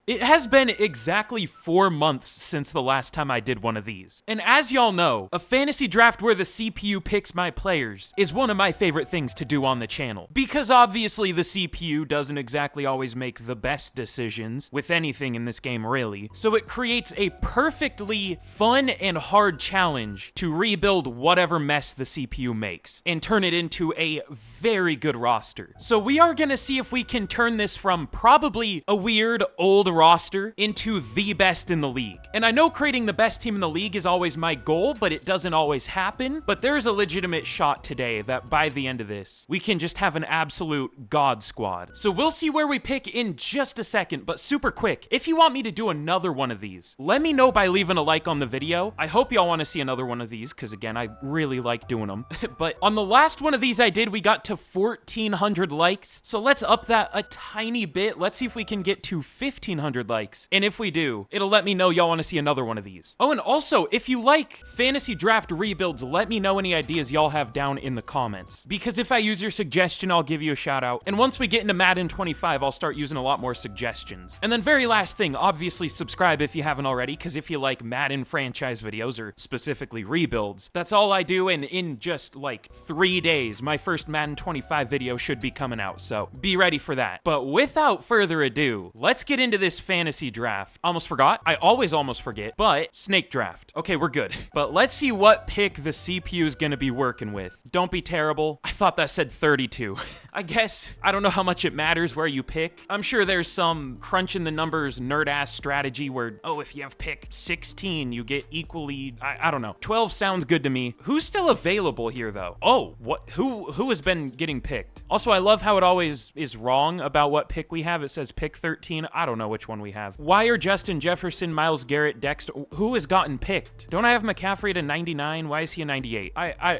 It has been exactly 4 months since the last time I did one of these. And as y'all know, a fantasy draft where the CPU picks my players is one of my favorite things to do on the channel. Because obviously the CPU doesn't exactly always make the best decisions with anything in this game really. So it creates a perfectly fun and hard challenge to rebuild whatever mess the CPU makes and turn it into a very good roster. So we are gonna see if we can turn this from probably a weird old roster into the best in the league. And I know creating the best team in the league is always my goal, but it doesn't always happen. But there's a legitimate shot today that by the end of this, we can just have an absolute god squad. So we'll see where we pick in just a second, but super quick, if you want me to do another one of these, let me know by leaving a like on the video. I hope y'all want to see another one of these, because again, I really like doing them. But on the last one of these I did, we got to 1,400 likes. So let's up that a tiny bit. Let's see if we can get to 1,500 likes. And if we do, it'll let me know y'all want to see another one of these. Oh, and also, if you like fantasy draft rebuilds, let me know any ideas y'all have down in the comments. Because if I use your suggestion, I'll give you a shout out. And once we get into Madden 25, I'll start using a lot more suggestions. And then very last thing, obviously subscribe if you haven't already, because if you like Madden franchise videos, or specifically rebuilds, that's all I do, and in just like 3 days, my first Madden 25 video should be coming out, so be ready for that. But without further ado, let's get into this fantasy draft. Almost forgot. I always almost forget, but snake draft. Okay, we're good. But let's see what pick the CPU is gonna be working with. Don't be terrible. I thought that said 32. I guess, I don't know how much it matters where you pick. I'm sure there's some crunching the numbers nerd-ass strategy where, oh, if you have pick 16, you get equally, I don't know. 12 sounds good to me. Who's still available here, though? Oh, what? Who has been getting picked? Also, I love how it always is wrong about what pick we have. It says pick 13. I don't know which one we have. Why are Justin Jefferson, Myles Garrett, Dexter? Who has gotten picked? Don't I have McCaffrey to 99? Why is he a 98?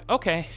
Okay.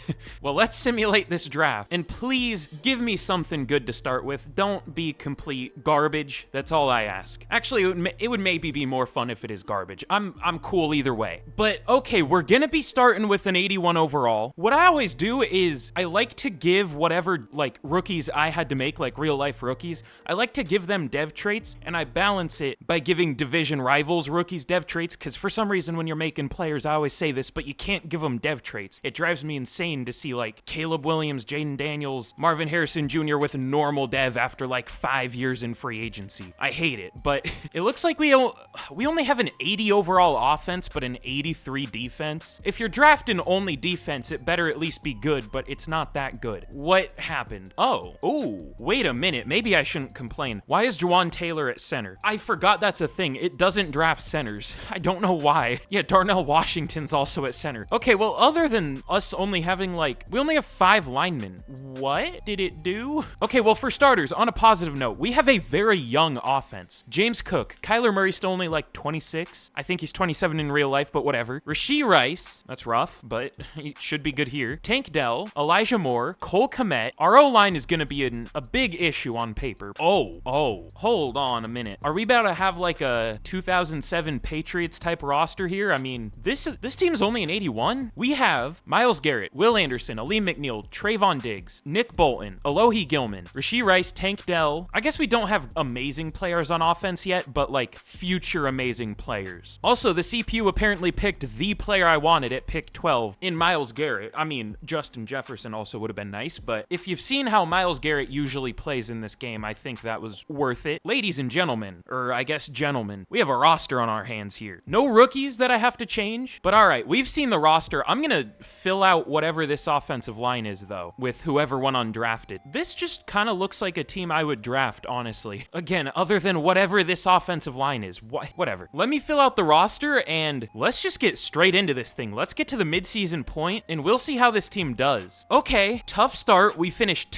Well, let's simulate this draft. And please give me something good to start with. Don't be complete garbage. That's all I ask. Actually, it would maybe be more fun if it is garbage. I'm cool either way. But okay, we're gonna be starting with an 81 overall. What I always do is I like to give whatever like rookies I had to make, like real life rookies, I like to give them dev traits, and I balance it by giving division rivals rookies dev traits, because for some reason when you're making players, I always say this, but you can't give them dev traits. It drives me insane to see like Caleb Williams, Jaden Daniels, Marvin Harrison Jr. with normal dev after like 5 years in free agency. I hate it, but it looks like we only have an 80 overall offense, but an 83 defense. If you're drafting only defense, it better at least be good, but it's not that good. What happened? Oh, wait a minute. Maybe I shouldn't complain. Why is Juwan Taylor at center? I forgot that's a thing. It doesn't draft centers. I don't know why. Yeah, Darnell Washington's also at center. Okay, well, other than us only having like, we only have 5 linemen. What did it do? Okay, well, for starters, on a positive note, we have a very young offense. James Cook, Kyler Murray's still only like 26. I think he's 27 in real life, but whatever. Rashee Rice, that's rough, but he should be good here. Tank Dell, Elijah Moore, Cole Kmet. Our O-line is gonna be a big issue on paper. Oh, hold on a minute. Are we about to have like a 2007 Patriots type roster here? I mean, this team's only an 81. We have Myles Garrett, Will Anderson, Aleem McNeil, Trayvon Diggs, Nick Bolton, Alohi Gilman, Rashee Rice, Tank Dell. I guess we don't have amazing players on offense yet, but like future amazing players. Also, the CPU apparently picked the player I wanted at pick 12 in Myles Garrett. I mean, Justin Jefferson also would have been nice, but if you've seen how Myles Garrett usually plays in this game, I think that was worth it. Ladies and gentlemen, or I guess gentlemen, we have a roster on our hands here. No rookies that I have to change, but all right, we've seen the roster. I'm gonna fill out whatever this offensive line is, though, with whoever went undrafted. This just kind of looks like a team I would draft, honestly. Again, other than whatever this offensive line is. Whatever. Let me fill out the roster, and let's just get straight into this thing. Let's get to the midseason point, and we'll see how this team does. Okay, tough start. We finished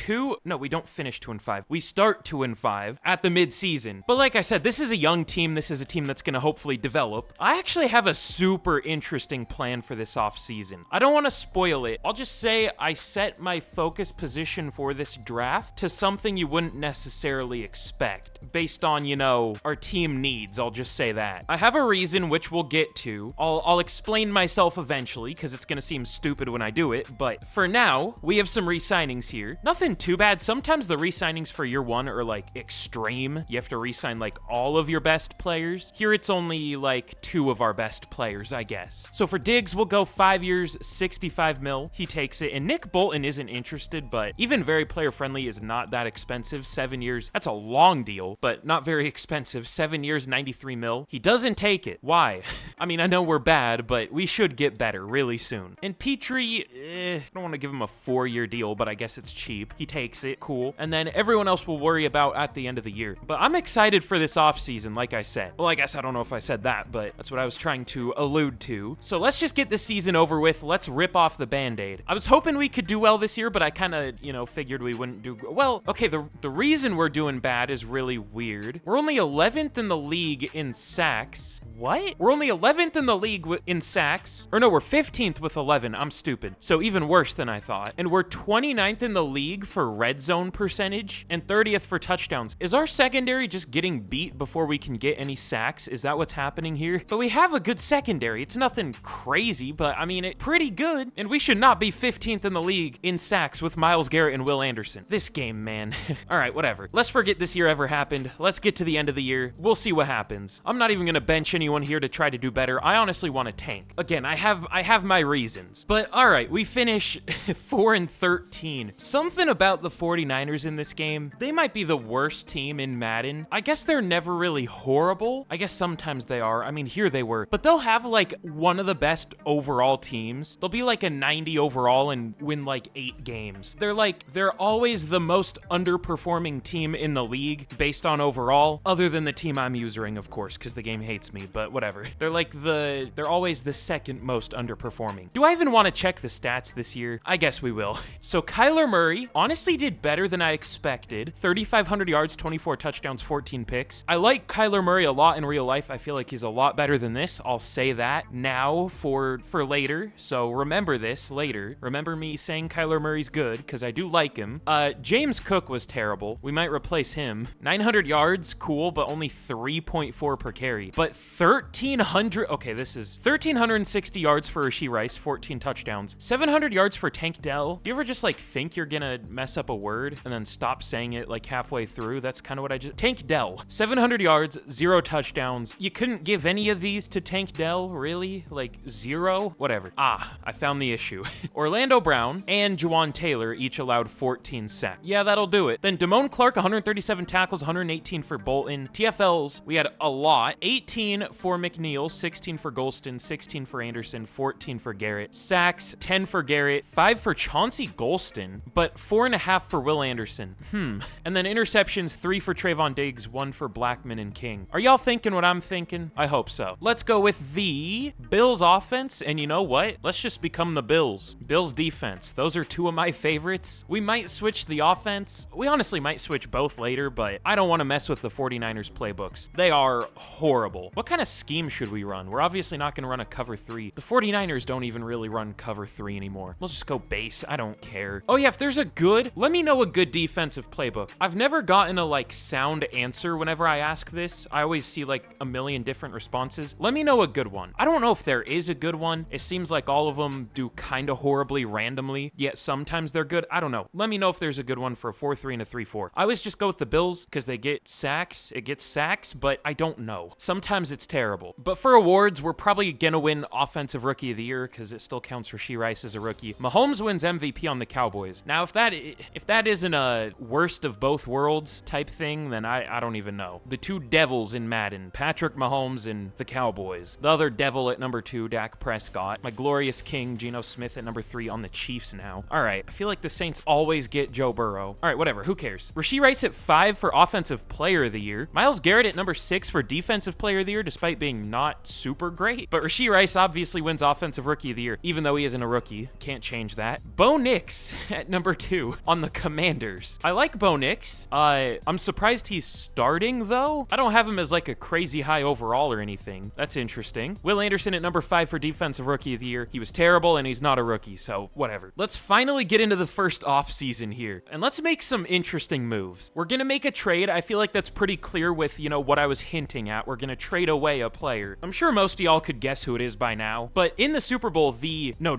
no, we don't finish 2-5. We start 2-5 at the midseason. But like I said, this is a young team. This is a team that's gonna hopefully develop. I actually have a super interesting plan for this offseason. I don't want to spoil it. I'll just say I set my focus position for this draft to something you wouldn't necessarily expect based on, you know, our team needs. I'll just say that. I have a reason which we'll get to. I'll explain myself eventually because it's gonna seem stupid when I do it, but for now, we have some re-signings here. Nothing too bad. Sometimes the re-signings for year one are like extreme. You have to re-sign like like all of your best players. Here it's only like 2 of our best players, I guess. So for Diggs, we'll go 5 years, 65 mil. He takes it. And Nick Bolton isn't interested, but even very player friendly is not that expensive. 7 years, that's a long deal, but not very expensive. 7 years, 93 mil. He doesn't take it. Why? I mean, I know we're bad, but we should get better really soon. And Petrie, I don't want to give him a 4-year deal, but I guess it's cheap. He takes it. Cool. And then everyone else will worry about at the end of the year. But I'm excited for this offseason, like I said. Well, I guess I don't know if I said that, but that's what I was trying to allude to. So let's just get this season over with. Let's rip off the Band-Aid. I was hoping we could do well this year, but I kind of, figured we wouldn't do well. Okay, the reason we're doing bad is really weird. We're only 11th in the league in sacks. What? We're only 11th in the league in sacks. Or no, we're 15th with 11. I'm stupid. So even worse than I thought. And we're 29th in the league for red zone percentage and 30th for touchdowns. Is our secondary just getting beat before we can get any sacks? Is that what's happening here? But we have a good secondary. It's nothing crazy, but I mean, it's pretty good. And we should not be 15th in the league in sacks with Myles Garrett and Will Anderson. This game, man. All right, whatever. Let's forget this year ever happened. Let's get to the end of the year. We'll see what happens. I'm not even going to bench anyone here to try to do better. I honestly want to tank. Again, I have my reasons. But all right, we finish 4-13. Something about the 49ers in this game, they might be the worst team in Madden. I guess they're never really horrible. I guess sometimes they are. I mean, here they were. But they'll have like one of the best overall teams. They'll be like a 90 overall and win like 8 games. They're always the most underperforming team in the league based on overall, other than the team I'm using, of course, because the game hates me, but whatever. They're always the second most underperforming. Do I even want to check the stats this year? I guess we will. So Kyler Murray honestly did better than I expected. 3,500 yards, 24 touchdowns, 14 picks. I like Kyler Murray a lot in real life. I feel like he's a lot better than this. I'll say that now for later. So remember this later. Remember me saying Kyler Murray's good, because I do like him. James Cook was terrible. We might replace him. 900 yards, cool, but only 3.4 per carry. But 1,300, okay, this is 1,360 yards for Rashee Rice, 14 touchdowns. 700 yards for Tank Dell. Do you ever just like think you're gonna mess up a word and then stop saying it like halfway through? That's kind of what I just, Tank Dell. 700 yards, 0 touchdowns. You couldn't give any of these to Tank Dell, really? Like 0? Whatever. I found the issue. Orlando Brown and Juwan Taylor each allowed 14 sacks. Yeah, that'll do it. Then Damone Clark, 137 tackles, 118 for Bolton. TFLs, we had a lot. 18 for McNeil, 16 for Golston, 16 for Anderson, 14 for Garrett. Sacks, 10 for Garrett, 5 for Chauncey Golston, but 4.5 for Will Anderson. And then interceptions, 3 for Trayvon Diggs, 1 for Blackman and King. Are y'all thinking what I'm thinking? I hope so. Let's go with the Bills offense, and you know what? Let's just become the Bills. Bills defense. Those are 2 of my favorites. We might switch the offense. We honestly might switch both later, but I don't want to mess with the 49ers playbooks. They are horrible. What kind of scheme should we run? We're obviously not going to run a cover 3. The 49ers don't even really run cover 3 anymore. We'll just go base. I don't care. Oh yeah, if there's a good, let me know a good defensive playbook. I've never gotten a like sound answer whenever I ask this. I always see like a million different responses. Let me know a good one. I don't know if there is a good one. It seems like all of them do kind of horribly randomly, yet sometimes they're good. I don't know. Let me know if there's a good one for a 4-3 and a 3-4. I always just go with the Bills because they get sacks. It gets sacks, but I don't know. Sometimes it's terrible. But for awards, we're probably gonna win Offensive Rookie of the Year because it still counts for Rashee Rice as a rookie. Mahomes wins MVP on the Cowboys. Now, if that isn't a worst of both worlds type thing, then I don't even know. The 2 devils in Madden, Patrick Mahomes and the Cowboys. The other devil at number 2, Dak Prescott. My glorious king, Geno Smith at number 3 on the Chiefs now. All right, I feel like the Saints always get Joe Burrow. All right, whatever, who cares? Rashee Rice at 5 for Offensive Player of the Year. Myles Garrett at number 6 for Defensive Player of the Year, despite being not super great. But Rashee Rice obviously wins Offensive Rookie of the Year, even though he isn't a rookie. Can't change that. Bo Nix at number 2 on the Commanders. I like Bo Nix. I'm surprised he's starting, though. I don't have him as like a crazy high overall or anything. That's interesting. Will Anderson at number 5 for Defensive Rookie of the Year. He was terrible, and he's not a rookie, so whatever. Let's finally get into the first offseason here, and let's make some interesting moves. We're gonna make a trade. I feel like that's pretty clear with, what I was hinting at. We're gonna trade away away a player. I'm sure most of y'all could guess who it is by now, but in the Super Bowl,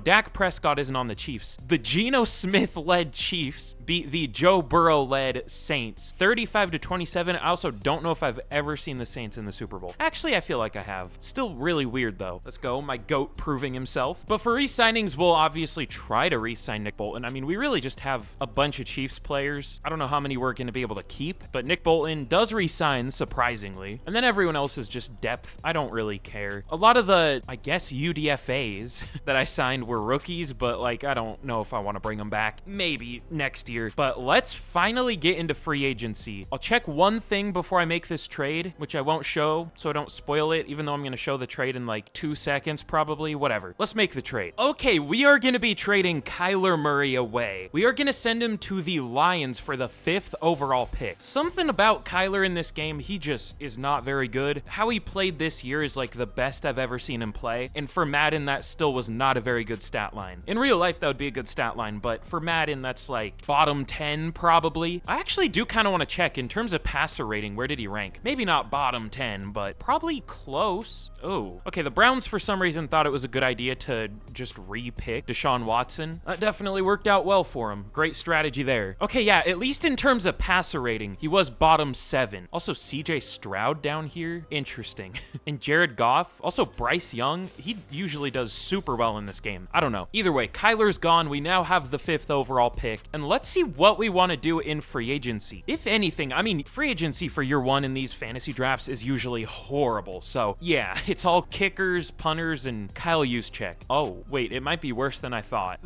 Dak Prescott isn't on the Chiefs. The Geno Smith-led Chiefs beat the Joe Burrow-led Saints 35-27. I also don't know if I've ever seen the Saints in the Super Bowl. Actually, I feel like I have. Still really weird, though. Let's go. My GOAT proving himself. But for re-signings, we'll obviously try to re-sign Nick Bolton. I mean, we really just have a bunch of Chiefs players. I don't know how many we're going to be able to keep, but Nick Bolton does re-sign, surprisingly. And then everyone else is just depth. I don't really care. A lot of the, I guess, UDFAs that I signed were rookies, but like, I don't know if I want to bring them back. Maybe next year. But let's finally get into free agency. I'll check one thing before I make this trade, which I won't show, so I don't spoil it, even though I'm going to show the trade in like 2 seconds, probably. Whatever. Let's make the trade. Okay, we are going to be trading Kyler Murray away. We are going to send him to the Lions for the 5th overall pick. Something about Kyler in this game, he just is not very good. How he played this year is like the best I've ever seen him play, and for Madden, that still was not a very good stat line. In real life, that would be a good stat line, but for Madden, that's like bottom 10, probably. I actually do kind of want to check, in terms of passer rating, where did he rank? Maybe not bottom 10, but probably close. Oh, okay, the Browns, for some reason, thought it was a good idea to just re-pick Deshaun Watson. That definitely worked out well for him. Great strategy there. Okay, yeah, at least in terms of passer rating, he was bottom 7. Also, CJ Stroud down here. Interesting. And Jared Goff. Also, Bryce Young. He usually does super well in this game. I don't know. Either way, Kyler's gone. We now have the 5th overall pick. And let's see what we want to do in free agency. If anything, I mean, free agency for year 1 in these fantasy drafts is usually horrible. So, yeah, it's all kickers, punters, and Kyle Juszczyk. Oh, wait, it might be worse than I thought.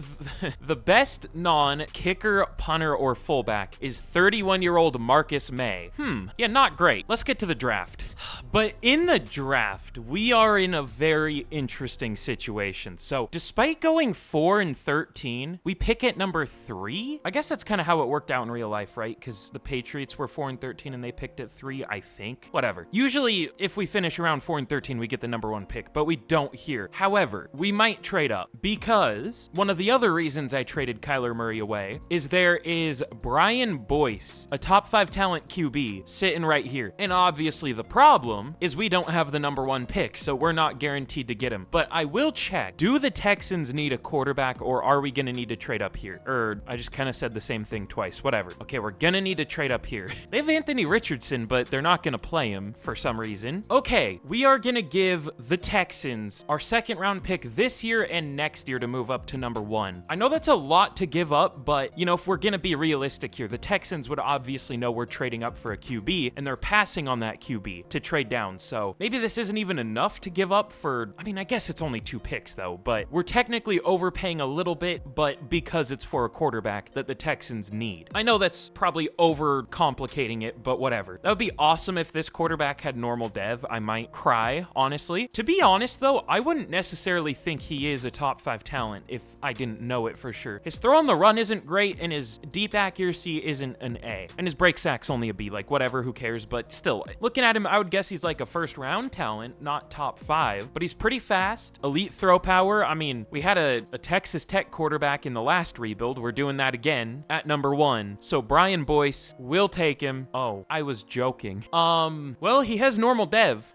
The best non-kicker, punter, or fullback is 31-year-old Marcus May. Yeah, not great. Let's get to the draft. But in the draft, we are in a very interesting situation. So, despite going 4-13, we pick at number 3. I guess that's kind of how it worked out in real life, right? Because the Patriots were 4-13 and they picked at 3, I think. Whatever. Usually, if we finish around 4-13, we get the number 1 pick, but we don't here. However, we might trade up, because one of the other reasons I traded Kyler Murray away is there is Brian Boyce, a top 5 talent QB, sitting right here. And obviously the problem is we don't have the number 1 pick, so we're not guaranteed to get him. But I will check. Do the Texans need a quarterback, or are we going to need to trade up here? I just kind of said the same thing twice. Whatever. Okay, we're going to need to trade up here. They have Anthony Richardson, but they're not going to play him for some reason. Okay, we are going to give the Texans our 2nd round pick this year and next year to move up to number 1. I know that's a lot to give up, but, you know, if we're going to be realistic here, the Texans would obviously know we're trading up for a QB, and they're passing on that QB to trade down. So maybe this isn't even enough to give up for, I mean, I guess it's only 2 picks though, but we're technically overpaying a little bit, but because it's for a quarterback that the Texans need. I know that's probably overcomplicating it, but whatever. That would be awesome if this quarterback had normal dev. I might cry, honestly. To be honest though, I wouldn't necessarily think he is a top 5 talent if I didn't know it for sure. His throw on the run isn't great, and his deep accuracy isn't an A. And his break sack's only a B, like whatever, who cares, but still, looking at him, I would guess he's like a 1st round talent, not top 5, but he's pretty fast, elite throw power. I mean, we had a Texas Tech quarterback in the last rebuild. We're doing that again at number 1. So Brian Boyce, we'll take him. Oh, I was joking. Well, he has normal dev.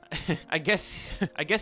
I guess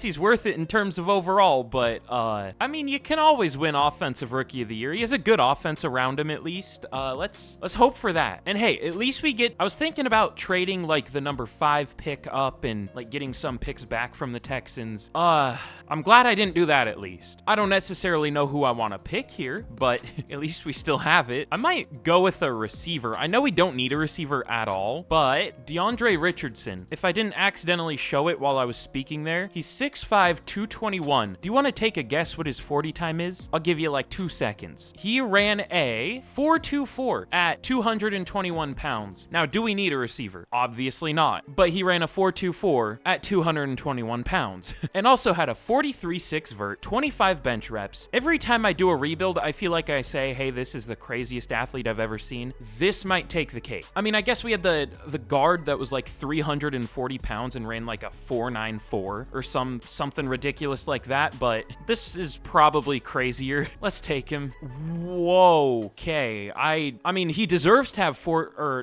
he's worth it in terms of overall, but I mean, you can always win Offensive Rookie of the Year. He has a good offense around him, at least. Let's hope for that. And hey, at least we get, I was thinking about trading like the number 5 pick up and like getting some picks back from the Texans. I'm glad I didn't do that, at least. I don't necessarily know who I want to pick here, but at least we still have it. I might go with a receiver. I know we don't need a receiver at all, but DeAndre Richardson, if I didn't accidentally show it while I was speaking there, he's 6'5", 221. Do you want to take a guess what his 40 time is? I'll give you like 2 seconds. He ran a 4.24 at 221 pounds. Now, do we need a receiver? Obviously not, but he ran a 4.24 at 221 pounds and also had a 43.6 vert, 25 bench reps. Every time I do a rebuild, I feel like I say, hey, this is the craziest athlete I've ever seen. This might take the cake. I mean, I guess we had the guard that was like 340 pounds and ran like a 494 or something ridiculous like that, but this is probably crazier. Let's take him. Whoa, okay. I mean, he deserves to have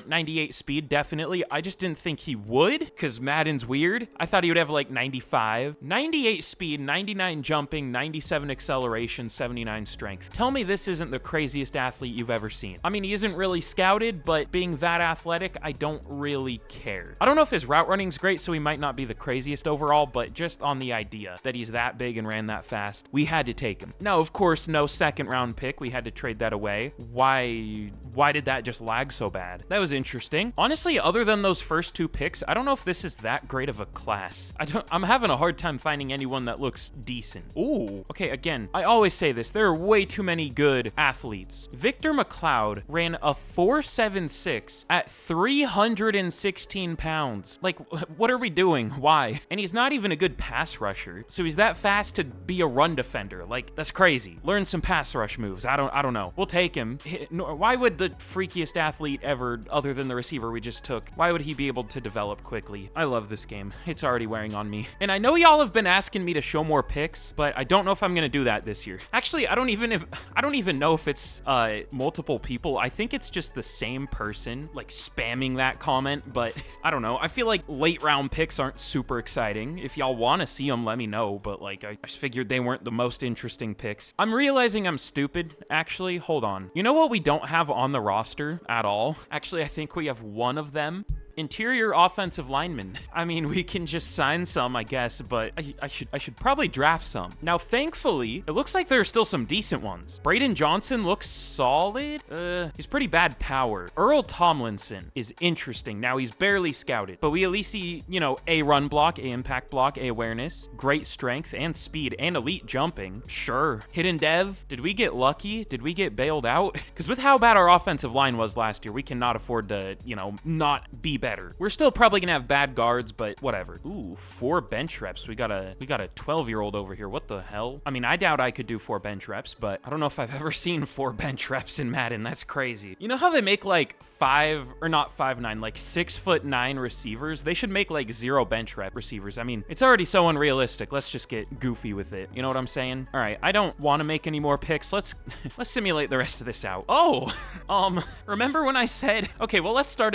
98 speed, definitely. I just didn't think he would, because Madden's weird. I thought he would have like 95. 98 speed, 99 jumping, 97 acceleration, 79 strength. Tell me this isn't the craziest athlete you've ever seen. I mean, he isn't really scouted, but being that athletic, I don't really care. I don't know if his route running's great, so he might not be the craziest overall, but just on the idea that he's that big and ran that fast, we had to take him. Now, of course, no second round pick. We had to trade that away. Why did that just lag so bad? That was interesting. Honestly, other than those first two picks, I don't know if this is that great of a class. I'm having a hard time finding anyone that looks decent. Ooh, okay, again, I always say this. There are way too many good athletes. Victor McLeod ran a 4.76 at 316 pounds. Like, what are we doing? Why? And he's not even a good pass rusher. So he's that fast to be a run defender. Like, that's crazy. Learn some pass rush moves. I don't know. We'll take him. Why would the freakiest athlete ever, other than the receiver we just took, why would he be able to develop quickly? I love this game. It's already wearing on me. And I know y'all have been asking me to show more picks, but I don't know if I'm gonna do that this year. Actually, I don't even know if it's multiple people. I think it's just the same person like spamming that comment, but I don't know. I feel like late round picks aren't super exciting. If y'all want to see them, let me know, but like I just figured they weren't the most interesting picks. I'm realizing I'm stupid, actually. Hold on. You know what we don't have on the roster at all? Actually, I think we have one of them. Interior offensive lineman. I mean, we can just sign some, I guess, but I should probably draft some. Now, thankfully, it looks like there are still some decent ones. Braden Johnson looks solid. He's pretty bad power. Earl Tomlinson is interesting. Now, he's barely scouted, but we at least see, you know, A run block, A impact block, A awareness, great strength and speed, and elite jumping. Sure. Hidden dev. Did we get lucky? Did we get bailed out? Because with how bad our offensive line was last year, we cannot afford to, you know, not be better. We're still probably gonna have bad guards, but whatever. Ooh, 4 bench reps. We got a 12-year-old over here. What the hell? I mean, I doubt I could do 4 bench reps, but I don't know if I've ever seen 4 bench reps in Madden. That's crazy. You know how they make like 5'9", like 6'9" receivers? They should make like 0 bench rep receivers. I mean, it's already so unrealistic. Let's just get goofy with it. You know what I'm saying? All right, I don't want to make any more picks. Let's simulate the rest of this out. Oh, remember when I said, okay, well, let's start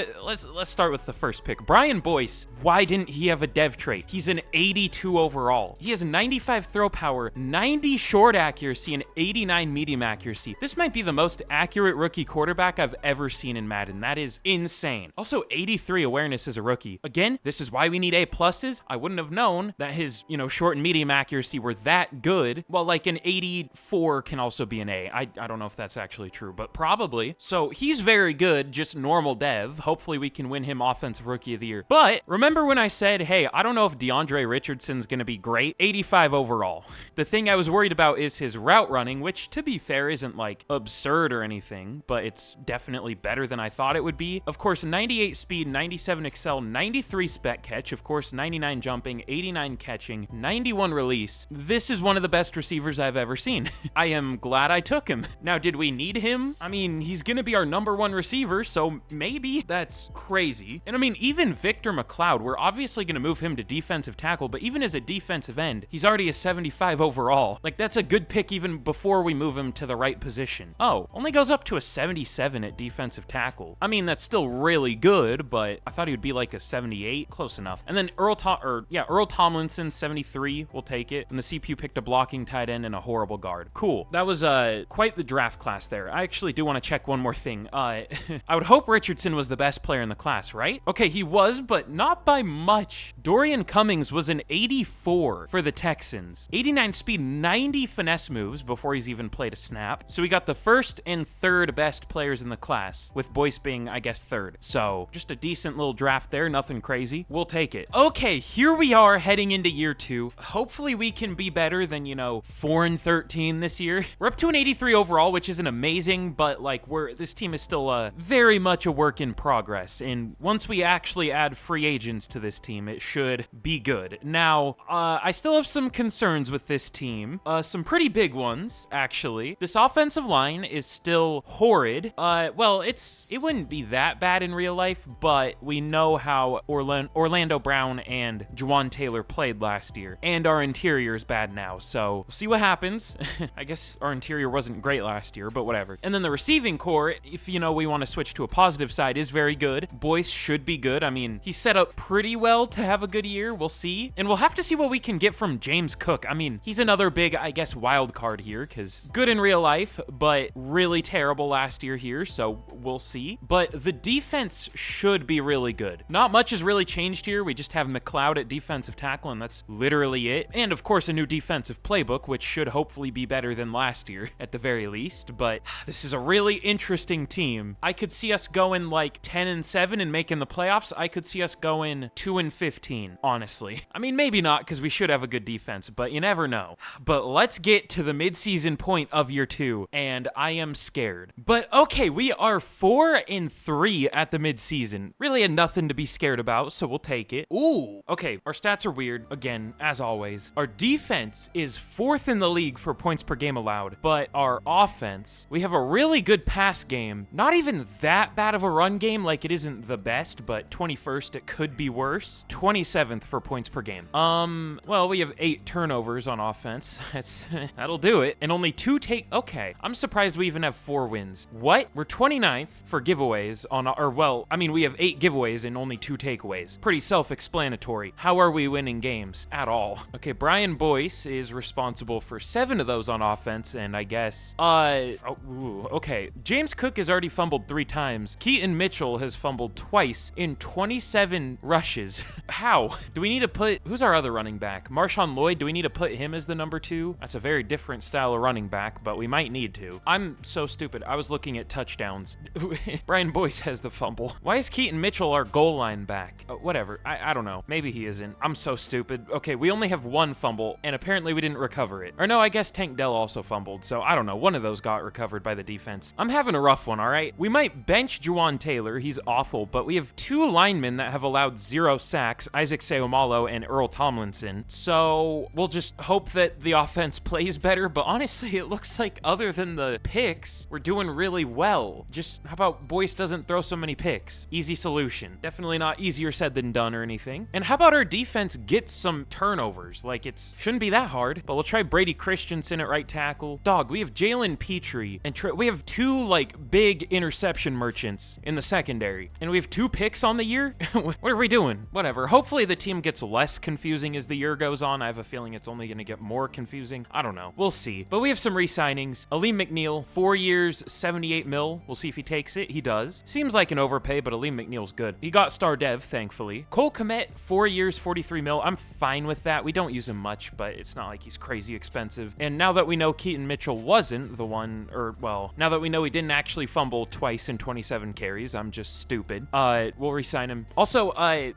with the first pick. Brian Boyce. Why didn't he have a dev trait? He's an 82 overall. He has 95 throw power, 90 short accuracy, and 89 medium accuracy. This might be the most accurate rookie quarterback I've ever seen in Madden. That is insane. Also, 83 awareness as a rookie. Again, this is why we need A pluses. I wouldn't have known that his, you know, short and medium accuracy were that good. Well, like an 84 can also be an A. I don't know if that's actually true, but probably. So he's very good, just normal dev. Hopefully we can win him Offensive Rookie of the Year. But remember when I said, hey, I don't know if DeAndre Richardson's going to be great? 85 overall. The thing I was worried about is his route running, which to be fair isn't like absurd or anything, but it's definitely better than I thought it would be. Of course, 98 speed, 97 excel, 93 spec catch, of course, 99 jumping, 89 catching, 91 release. This is one of the best receivers I've ever seen. I am glad I took him. Now, did we need him? I mean, he's going to be our #1 receiver, so maybe. That's crazy. And I mean, even Victor McLeod, we're obviously going to move him to defensive tackle, but even as a defensive end, he's already a 75 overall. Like, that's a good pick even before we move him to the right position. Oh, only goes up to a 77 at defensive tackle. I mean, that's still really good, but I thought he would be like a 78. Close enough. And then Earl Tomlinson, 73. We'll take it. And the CPU picked a blocking tight end and a horrible guard. Cool. That was quite the draft class there. I actually do want to check one more thing. I would hope Richardson was the best player in the class, right? Okay, he was, but not by much. Dorian Cummings was an 84 for the Texans. 89 speed, 90 finesse moves before he's even played a snap. So we got the first and third best players in the class, with Boyce being, I guess, third. So just a decent little draft there, nothing crazy. We'll take it. Okay, here we are heading into year 2. Hopefully we can be better than, 4-13 this year. We're up to an 83 overall, which isn't amazing, but like this team is still very much a work in progress. And one once we actually add free agents to this team, it should be good. Now, I still have some concerns with this team. Some pretty big ones, actually. This offensive line is still horrid. Well, it wouldn't be that bad in real life, but we know how Orlando Brown and Juwan Taylor played last year, and our interior is bad now, so we'll see what happens. I guess our interior wasn't great last year, but whatever. And then the receiving core, if we want to switch to a positive side, is very good. Boyce should be good. I mean, he's set up pretty well to have a good year. We'll see. And we'll have to see what we can get from James Cook. I mean, he's another big, I guess, wild card here, because good in real life, but really terrible last year here, so we'll see. But the defense should be really good. Not much has really changed here. We just have McLeod at defensive tackle, and that's literally it. And of course, a new defensive playbook, which should hopefully be better than last year at the very least. But this is a really interesting team. I could see us going like 10-7 and making the playoffs. I could see us going 2-15, honestly. I mean, maybe not, because we should have a good defense, but you never know. But let's get to the midseason point of year 2, and I am scared. But okay, we are 4-3 at the midseason. Really had nothing to be scared about, so we'll take it. Ooh, okay, our stats are weird, again, as always. Our defense is 4th in the league for points per game allowed, but our offense, we have a really good pass game. Not even that bad of a run game, like it isn't the best, but 21st, it could be worse. 27th for points per game. Well, we have 8 turnovers on offense. That'll do it. And only 2 okay. I'm surprised we even have 4 wins. What? We're 29th for giveaways we have 8 giveaways and only 2 takeaways. Pretty self-explanatory. How are we winning games? At all. Okay, Brian Boyce is responsible for 7 of those on offense, and I guess, okay. James Cook has already fumbled 3 times. Keaton Mitchell has fumbled twice in 27 rushes. How? Do we need to put, who's our other running back? Marshawn Lloyd, do we need to put him as the number 2? That's a very different style of running back, but we might need to. I'm so stupid. I was looking at touchdowns. Brian Boyce has the fumble. Why is Keaton Mitchell our goal line back? Whatever. I don't know. Maybe he isn't. I'm so stupid. Okay, we only have 1 fumble, and apparently we didn't recover it. Or no, I guess Tank Dell also fumbled, so I don't know. One of those got recovered by the defense. I'm having a rough one, all right? We might bench Juwan Taylor. He's awful, but we have 2 linemen that have allowed 0 sacks, Isaac Seumalo and Earl Tomlinson. So we'll just hope that the offense plays better, but honestly, it looks like other than the picks, we're doing really well. Just how about Boyce doesn't throw so many picks? Easy solution. Definitely not easier said than done or anything. And how about our defense gets some turnovers? Like, shouldn't be that hard, but we'll try Brady Christensen at right tackle. Dog, we have Jalen Petrie, and we have 2, like, big interception merchants in the secondary, and we have 2 picks on the year? What are we doing? Whatever. Hopefully the team gets less confusing as the year goes on. I have a feeling it's only going to get more confusing. I don't know. We'll see. But we have some re-signings. Aleem McNeil, 4 years, 78 mil. We'll see if he takes it. He does. Seems like an overpay, but Aleem McNeil's good. He got star dev, thankfully. Cole Kmet, 4 years, 43 mil. I'm fine with that. We don't use him much, but it's not like he's crazy expensive. And now that we know Keaton Mitchell wasn't the one, now that we know he didn't actually fumble twice in 27 carries, I'm just stupid. We'll re-sign him. Also,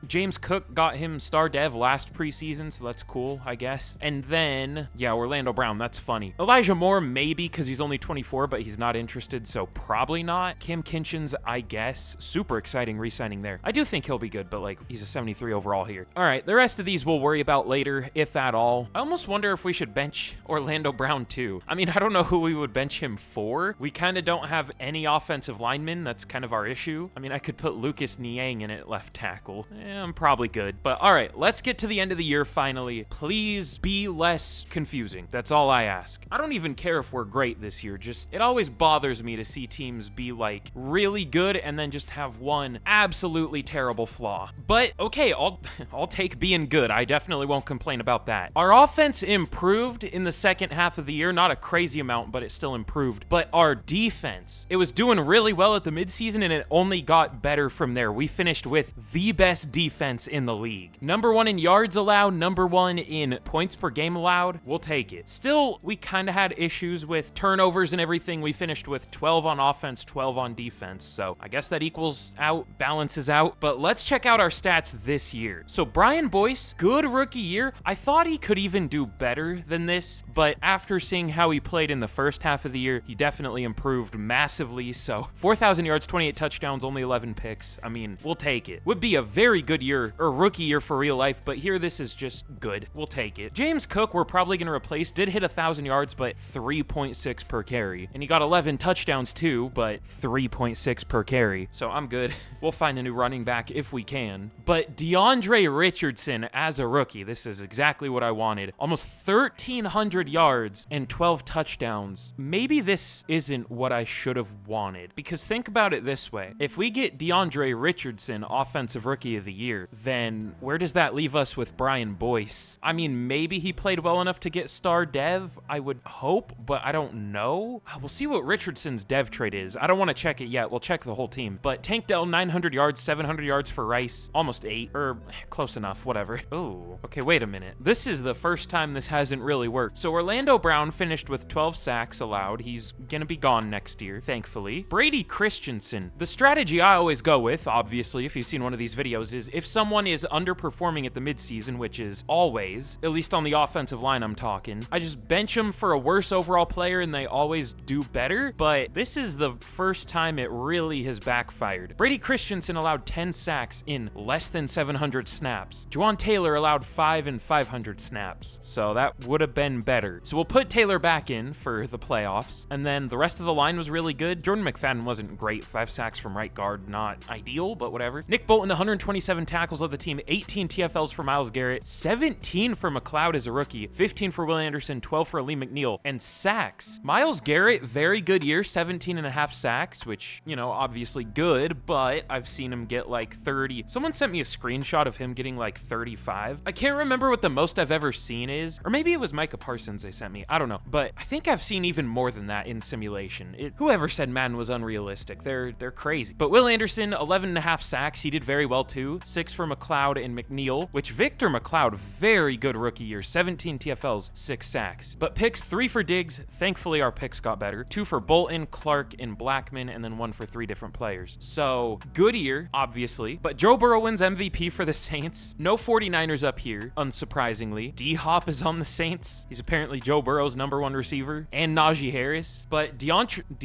James Cook got him star dev last preseason, so that's cool, I guess. And then, yeah, Orlando Brown, that's funny. Elijah Moore, maybe, because he's only 24, but he's not interested, so probably not. Cam Kinchins, I guess. Super exciting re-signing there. I do think he'll be good, but like, he's a 73 overall here. All right, the rest of these we'll worry about later, if at all. I almost wonder if we should bench Orlando Brown too. I mean, I don't know who we would bench him for. We kind of don't have any offensive linemen. That's kind of our issue. I mean, I could put Lucas Niang in at left tackle. I'm probably good. But all right, let's get to the end of the year finally. Please be less confusing. That's all I ask. I don't even care if we're great this year. Just, it always bothers me to see teams be like really good and then just have one absolutely terrible flaw. But okay, I'll take being good. I definitely won't complain about that. Our offense improved in the second half of the year. Not a crazy amount, but it still improved. But our defense, it was doing really well at the midseason and it only got better from there. We finished with the best defense in the league. Number 1 in yards allowed, number 1 in points per game allowed. We'll take it. Still, we kind of had issues with turnovers and everything. We finished with 12 on offense, 12 on defense. So I guess that equals out, balances out. But let's check out our stats this year. So Brian Boyce, good rookie year. I thought he could even do better than this, but after seeing how he played in the first half of the year, he definitely improved massively. So 4,000 yards, 28 touchdowns, only 11 picks. I mean, we'll take it. Would be a very good year, or rookie year for real life, but here this is just good. We'll take it. James Cook, we're probably gonna replace, did hit 1,000 yards, but 3.6 per carry. And he got 11 touchdowns too, but 3.6 per carry. So I'm good. We'll find a new running back if we can. But DeAndre Richardson as a rookie, this is exactly what I wanted. Almost 1,300 yards and 12 touchdowns. Maybe this isn't what I should have wanted, because think about it this way. If we get DeAndre Richardson Offensive Rookie of the Year, then where does that leave us with Brian Boyce? I mean, maybe he played well enough to get star dev, I would hope, but I don't know. We'll see what Richardson's dev trade is. I don't want to check it yet. We'll check the whole team. But Tank Dell, 900 yards, 700 yards for Rice, almost 8, or close enough, whatever. Oh, okay, wait a minute. This is the first time this hasn't really worked. So Orlando Brown finished with 12 sacks allowed. He's gonna be gone next year, thankfully. Brady Christensen. The strategy I always go with, obviously, if you've seen one of these videos, is if someone is underperforming at the midseason, which is always, at least on the offensive line I'm talking, I just bench them for a worse overall player and they always do better. But this is the first time it really has backfired. Brady Christensen allowed 10 sacks in less than 700 snaps. Juwan Taylor allowed 5 in 500 snaps. So that would have been better. So we'll put Taylor back in for the playoffs. And then the rest of the line was really good. Jordan McFadden wasn't great. 5 sacks from right guard, not ideal, but whatever. Nick Bolton, 127 tackles of the team, 18 TFLs for Myles Garrett, 17 for McLeod as a rookie, 15 for Will Anderson, 12 for Lee McNeil, and sacks. Myles Garrett, very good year, 17.5 sacks, which, you know, obviously good, but I've seen him get like 30. Someone sent me a screenshot of him getting like 35. I can't remember what the most I've ever seen is, or maybe it was Micah Parsons they sent me. I don't know, but I think I've seen even more than that in simulation. Whoever said Madden was unrealistic, they're crazy. But Will Anderson, 11.5 sacks. He did very well too. 6 for McLeod and McNeil, which Victor McLeod, very good rookie year, 17 TFLs, 6 sacks. But picks, 3 for Diggs. Thankfully, our picks got better. 2 for Bolton, Clark, and Blackman, and then 1 for 3 different players. So, good year, obviously. But Joe Burrow wins MVP for the Saints. No 49ers up here, unsurprisingly. D-Hop is on the Saints. He's apparently Joe Burrow's #1 receiver. And Najee Harris. But DeAndre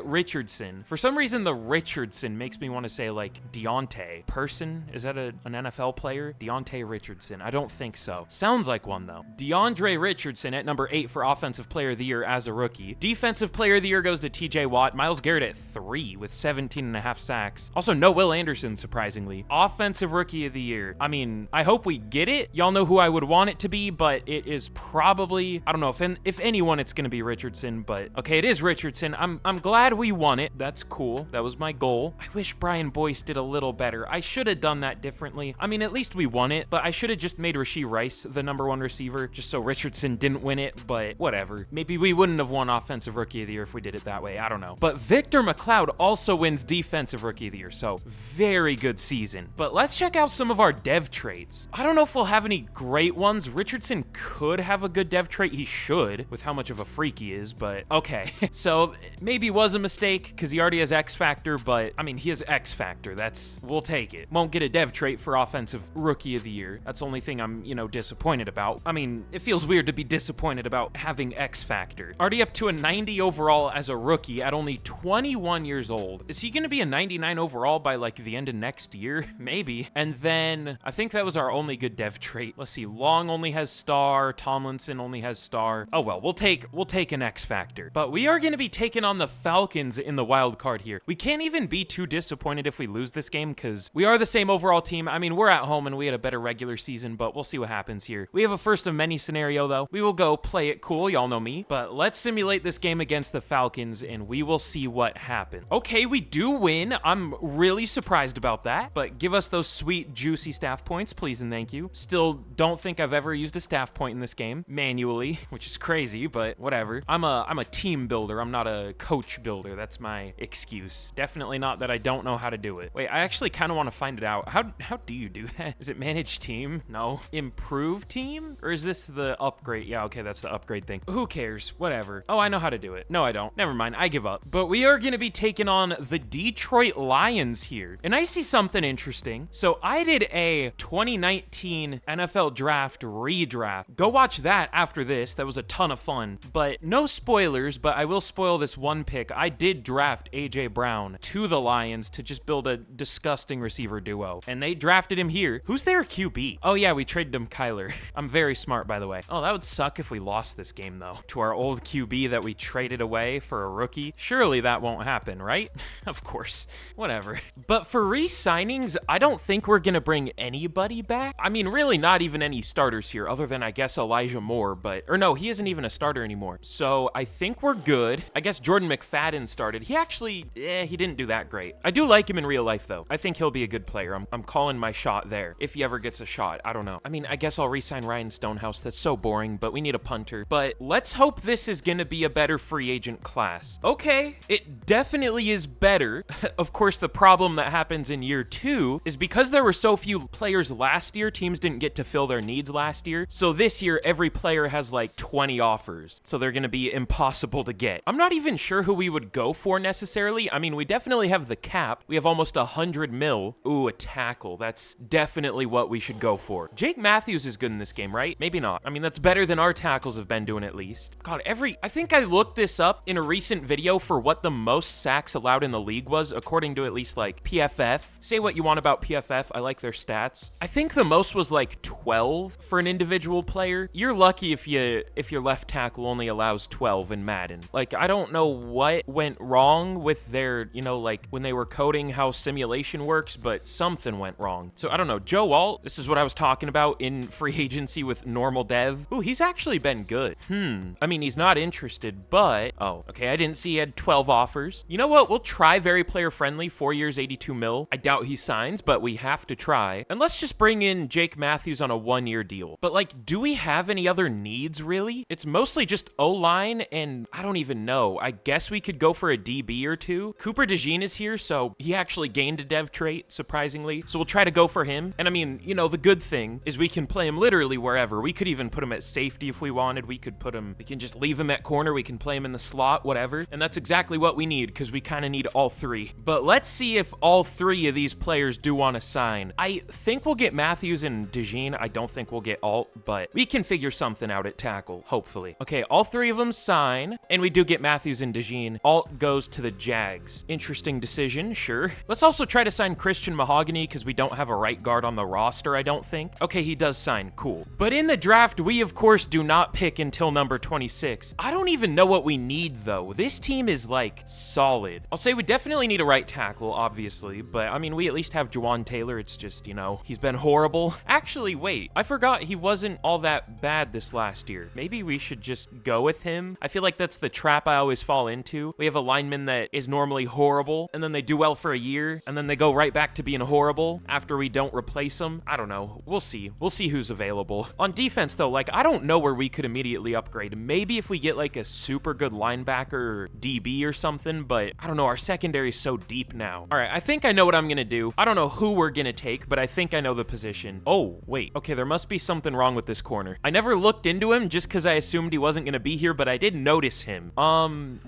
Richardson. For some reason, the Richardson makes me want to say, like, Deontay. Person? Is that an NFL player? Deontay Richardson. I don't think so. Sounds like one, though. DeAndre Richardson at number 8 for Offensive Player of the Year as a rookie. Defensive Player of the Year goes to TJ Watt. Myles Garrett at 3 with 17.5 sacks. Also, no Will Anderson, surprisingly. Offensive Rookie of the Year. I mean, I hope we get it. Y'all know who I would want it to be, but it is probably, I don't know, if anyone, it's going to be Richardson, but okay, it is Richardson. I'm glad we won it. That's cool. That was my goal. I wish Brian Boyce did a little better. I should have done that differently. I mean, at least we won it, but I should have just made Rashee Rice the #1 receiver, just so Richardson didn't win it, but whatever. Maybe we wouldn't have won Offensive Rookie of the Year if we did it that way. I don't know. But Victor McLeod also wins Defensive Rookie of the Year, so very good season. But let's check out some of our dev traits. I don't know if we'll have any great ones. Richardson could have a good dev trait. He should, with how much of a freak he is, but okay. So maybe it was a mistake because he already has X Factor, but I mean, he has X Factor. We'll take it. Won't get a dev trait for Offensive Rookie of the Year. That's the only thing I'm, disappointed about. I mean, it feels weird to be disappointed about having X Factor. Already up to a 90 overall as a rookie at only 21 years old. Is he going to be a 99 overall by like the end of next year? Maybe. And then I think that was our only good dev trait. Let's see. Long only has star. Tomlinson only has star. Oh well, we'll take an X Factor. But we are going to be taking on the Falcons in the wild card here. We can't even be too disappointed if we lose this game because we are the same overall team. I mean, we're at home and we had a better regular season, but we'll see what happens here. We have a first of many scenario though. We will go play it cool. Y'all know me. But let's simulate this game against the Falcons and we will see what happens. Okay, we do win. I'm really surprised about that. But give us those sweet, juicy staff points, please and thank you. Still don't think I've ever used a staff point in this game manually, which is crazy, but whatever. I'm a team builder. I'm not a coach builder. That's my excuse. Definitely not that I don't know how to do it. Wait, I actually kind of want to find it out. How do you do that? Is it manage team? No. Improve team? Or is this the upgrade? Yeah, okay, that's the upgrade thing. Who cares? Whatever. Oh, I know how to do it. No, I don't. Never mind. I give up. But we are going to be taking on the Detroit Lions here. And I see something interesting. So I did a 2019 NFL draft redraft. Go watch that after this. That was a ton of fun. But no spoilers, but I will spoil this one pick. I did draft AJ Brown down to the Lions to just build a disgusting receiver duo. And they drafted him here. Who's their QB? Oh yeah, we traded him Kyler. I'm very smart, by the way. Oh, that would suck if we lost this game, though, to our old QB that we traded away for a rookie. Surely that won't happen, right? Of course. Whatever. But for re-signings, I don't think we're gonna bring anybody back. I mean, really not even any starters here, other than, I guess, Elijah Moore, or no, he isn't even a starter anymore. So I think we're good. I guess Jordan McFadden started. He actually, he didn't do that great. I do like him in real life, though. I think he'll be a good player. I'm calling my shot there. If he ever gets a shot, I don't know. I mean, I guess I'll re-sign Ryan Stonehouse. That's so boring, but we need a punter. But let's hope this is gonna be a better free agent class. Okay, it definitely is better. Of course, the problem that happens in year 2 is because there were so few players last year, teams didn't get to fill their needs last year. So this year, every player has like 20 offers. So they're gonna be impossible to get. I'm not even sure who we would go for necessarily. I mean, we definitely have the cap. We have almost 100 mil. Ooh, a tackle. That's definitely what we should go for. Jake Matthews is good in this game, right? Maybe not. I mean, that's better than our tackles have been doing at least. God, I think I looked this up in a recent video for what the most sacks allowed in the league was, according to at least like PFF. Say what you want about PFF. I like their stats. I think the most was like 12 for an individual player. You're lucky if your left tackle only allows 12 in Madden. Like, I don't know what went wrong with their, like when they were coding how simulation works, but something went wrong. So I don't know. Joe Alt, this is what I was talking about in free agency with normal dev. Ooh, he's actually been good. I mean, he's not interested, but, oh, okay, I didn't see he had 12 offers. You know what? We'll try very player friendly, 4 years, 82 mil. I doubt he signs, but we have to try. And let's just bring in Jake Matthews on a 1-year deal. But like, do we have any other needs really? It's mostly just O-line, and I don't even know. I guess we could go for a DB or two. Cooper DeJean is here, so he actually gained a dev trait, surprisingly. So we'll try to go for him. And I mean, the good thing is we can play him literally wherever. We could even put him at safety if we wanted. We can just leave him at corner. We can play him in the slot, whatever. And that's exactly what we need, because we kind of need all three. But let's see if all three of these players do want to sign. I think we'll get Matthews and DeJean. I don't think we'll get Alt, but we can figure something out at tackle, hopefully. Okay, all three of them sign, and we do get Matthews and DeJean. Alt goes to the Jags. Interesting decision, sure. Let's also try to sign Christian Mahogany, because we don't have a right guard on the roster, I don't think. Okay, he does sign, cool. But in the draft, we of course do not pick until number 26. I don't even know what we need, though. This team is like solid. I'll say we definitely need a right tackle, obviously, but I mean, we at least have Juwan Taylor. It's just, he's been horrible. Actually, wait, I forgot he wasn't all that bad this last year. Maybe we should just go with him. I feel like that's the trap I always fall into. We have a lineman that is normally horrible, and then they do well for a year, and then they go right back to being horrible after we don't replace them. I don't know. We'll see. We'll see who's available. On defense, though, like, I don't know where we could immediately upgrade. Maybe if we get like a super good linebacker or DB or something, but I don't know. Our secondary is so deep now. All right, I think I know what I'm gonna do. I don't know who we're gonna take, but I think I know the position. Oh, wait. Okay, there must be something wrong with this corner. I never looked into him just because I assumed he wasn't gonna be here, but I did notice him.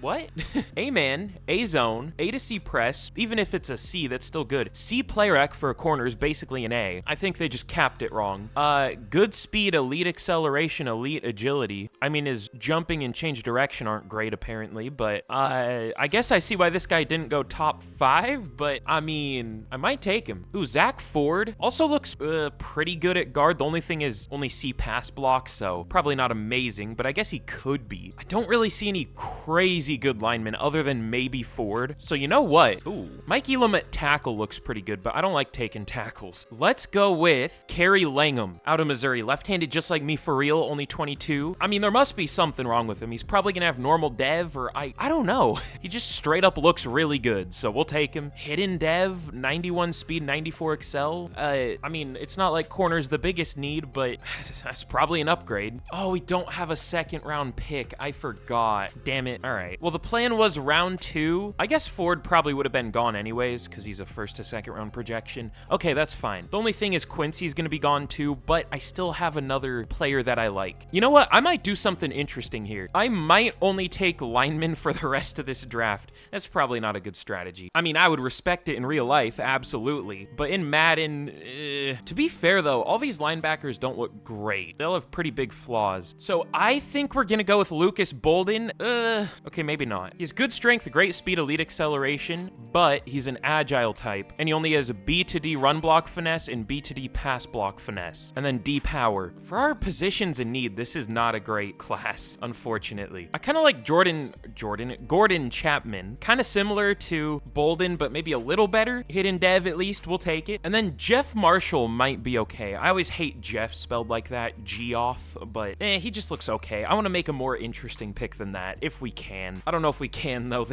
What? A-man, A-zone, A to C press. Even if it's a C, that's still good. C player ec for a corner is basically an A. I think they just capped it wrong. Good speed, elite acceleration, elite agility. I mean, his jumping and change direction aren't great, apparently, but I guess I see why this guy didn't go top 5, but I mean, I might take him. Ooh, Zach Ford also looks pretty good at guard. The only thing is only C pass block, so probably not amazing, but I guess he could be. I don't really see any crazy good linemen other than maybe Ford. So you know what? Ooh, Mike Elam at tackle looks pretty good, but I don't like taking tackles. Let's go with Kerry Langham out of Missouri. Left-handed just like me for real, only 22. I mean, there must be something wrong with him. He's probably gonna have normal dev, or I don't know. He just straight up looks really good, so we'll take him. Hidden dev, 91 speed, 94 excel. I mean, it's not like corner's the biggest need, but that's probably an upgrade. Oh, we don't have a second round pick. I forgot. Damn it. All right. Well, the plan was round 2. I guess Ford probably would have been gone anyways, because he's a first to second round projection. Okay, that's fine. The only thing is Quincy's gonna be gone too, but I still have another player that I like. You know what? I might do something interesting here. I might only take linemen for the rest of this draft. That's probably not a good strategy. I mean, I would respect it in real life, absolutely, but in Madden, to be fair though, all these linebackers don't look great. They'll have pretty big flaws. So I think we're gonna go with Lucas Bolden. Okay, maybe not. He has good strength, great speed, elite acceleration, acceleration, but he's an agile type, and he only has a B to D run block finesse and B to D pass block finesse, and then D power. For our positions in need, this is not a great class, unfortunately. I kind of like Gordon Chapman, kind of similar to Bolden, but maybe a little better. Hidden dev, at least, we'll take it. And then Jeff Marshall might be okay. I always hate Jeff spelled like that, G-off, but he just looks okay. I want to make a more interesting pick than that, if we can. I don't know if we can, though.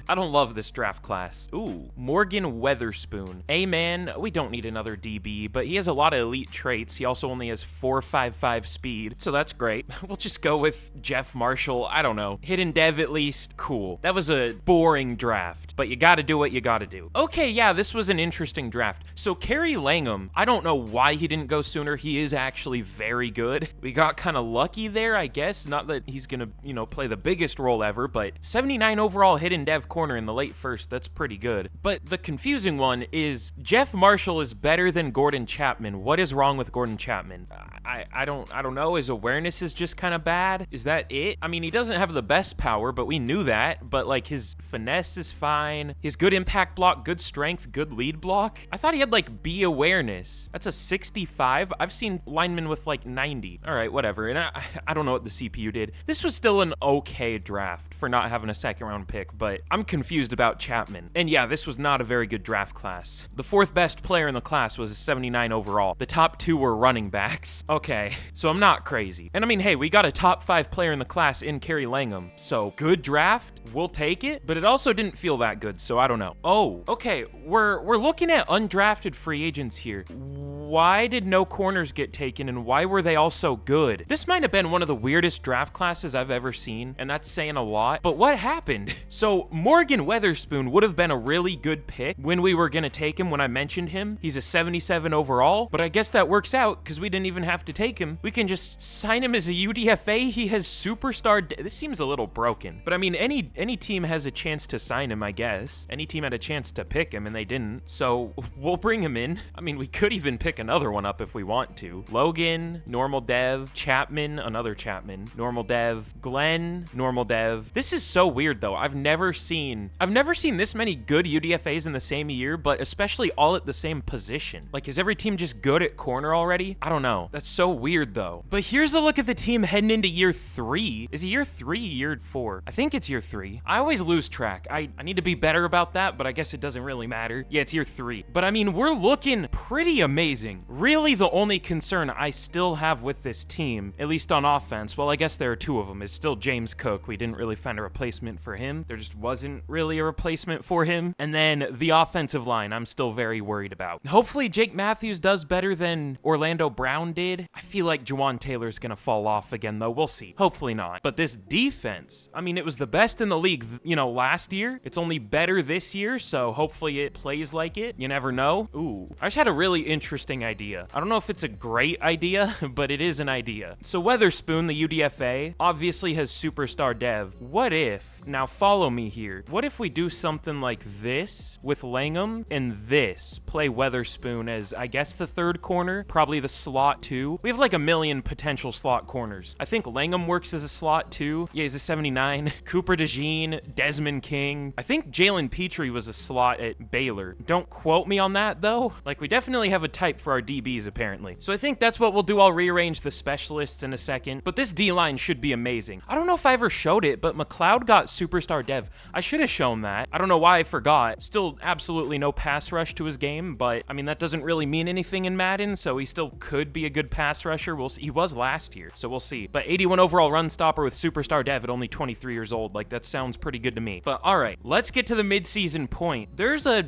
I don't love this draft class. Ooh, Morgan Weatherspoon. Man, we don't need another DB, but he has a lot of elite traits. He also only has 4.55 speed, so that's great. We'll just go with Jeff Marshall. I don't know. Hidden dev, at least. Cool. That was a boring draft, but you gotta do what you gotta do. Okay, yeah, this was an interesting draft. So Kerry Langham, I don't know why he didn't go sooner. He is actually very good. We got kind of lucky there, I guess. Not that he's gonna, play the biggest role ever, but 79 overall hidden dev corner in the late first, that's pretty good. But the confusing one is Jeff Marshall is better than Gordon Chapman. What is wrong with Gordon Chapman? I don't know. His awareness is just kind of bad. Is that it? I mean, he doesn't have the best power, but we knew that. But like his finesse is fine. His good impact block, good strength, good lead block. I thought he had like B awareness. That's a 65. I've seen linemen with like 90. All right, whatever. And I don't know what the CPU did. This was still an okay draft for not having a second round pick, but I'm confused about Chapman. And yeah, this was not a very good draft class. The fourth best player in the class was a 79 overall. The top two were running backs. Okay, so I'm not crazy. And I mean, hey, we got a top 5 player in the class in Kerry Langham. So good draft, we'll take it, but it also didn't feel that good, so I don't know. Oh, okay, we're looking at undrafted free agents here. Why did no corners get taken, and why were they all so good? This might have been one of the weirdest draft classes I've ever seen, and that's saying a lot, but what happened? So Morgan Weatherspoon would have been a really good pick when we were gonna take him when I mentioned him. He's a 77 overall, but I guess that works out because we didn't even have to take him. We can just sign him as a UDFA. He has superstar. This seems a little broken, but I mean, any team has a chance to sign him, I guess. Any team had a chance to pick him, and they didn't, so we'll bring him in. I mean, we could even pick another one up if we want to. Logan, normal dev. Chapman, another Chapman. Normal dev. Glenn, normal dev. This is so weird, though. I've never seen this many good UDFAs in the same year, but especially all at the same position. Like, is every team just good at corner already? I don't know. That's so weird, though. But here's a look at the team heading into year 3. Is it year 3 or year 4? I think it's year 3. I always lose track. I need to be better about that, but I guess it doesn't really matter. Yeah, it's year 3. But I mean, we're looking pretty amazing. Really, the only concern I still have with this team, at least on offense, well, I guess there are 2 of them, is still James Cook. We didn't really find a replacement for him. There just wasn't really a replacement for him. And then the offensive line, I'm still very worried about. Hopefully, Jake Matthews does better than Orlando Brown did. I feel like Juwan Taylor's gonna fall off again, though. We'll see. Hopefully not. But this defense, I mean, it was the best in the league, last year. It's only better this year, so hopefully it plays like it. You never know. Ooh, I just had a really interesting idea. I don't know if it's a great idea, but it is an idea. So Weatherspoon, the UDFA, obviously has superstar dev. What if, now follow me here, what if we do something like this with Langham and this? Play Weatherspoon as, I guess, the third corner, probably the slot too. We have like a million potential slot corners. I think Langham works as a slot too. Yeah, he's a 79. Cooper DeJean, Desmond King. I think Jalen Petrie was a slot at Baylor. Don't quote me on that though. Like, we definitely have a type for our DBs apparently. So I think that's what we'll do. I'll rearrange the specialists in a second, but this D-line should be amazing. I don't know if I ever showed it, but McLeod got superstar dev. I should have shown that. I don't know why I forgot. Still absolutely no pass rush to his game, but I mean, that doesn't really mean anything in Madden, so he still could be a good pass rusher. We'll see. He was last year, so we'll see. But 81 overall run stopper with superstar dev at only 23 years old. Like, that sounds pretty good to me. But all right, let's get to the midseason point. There's a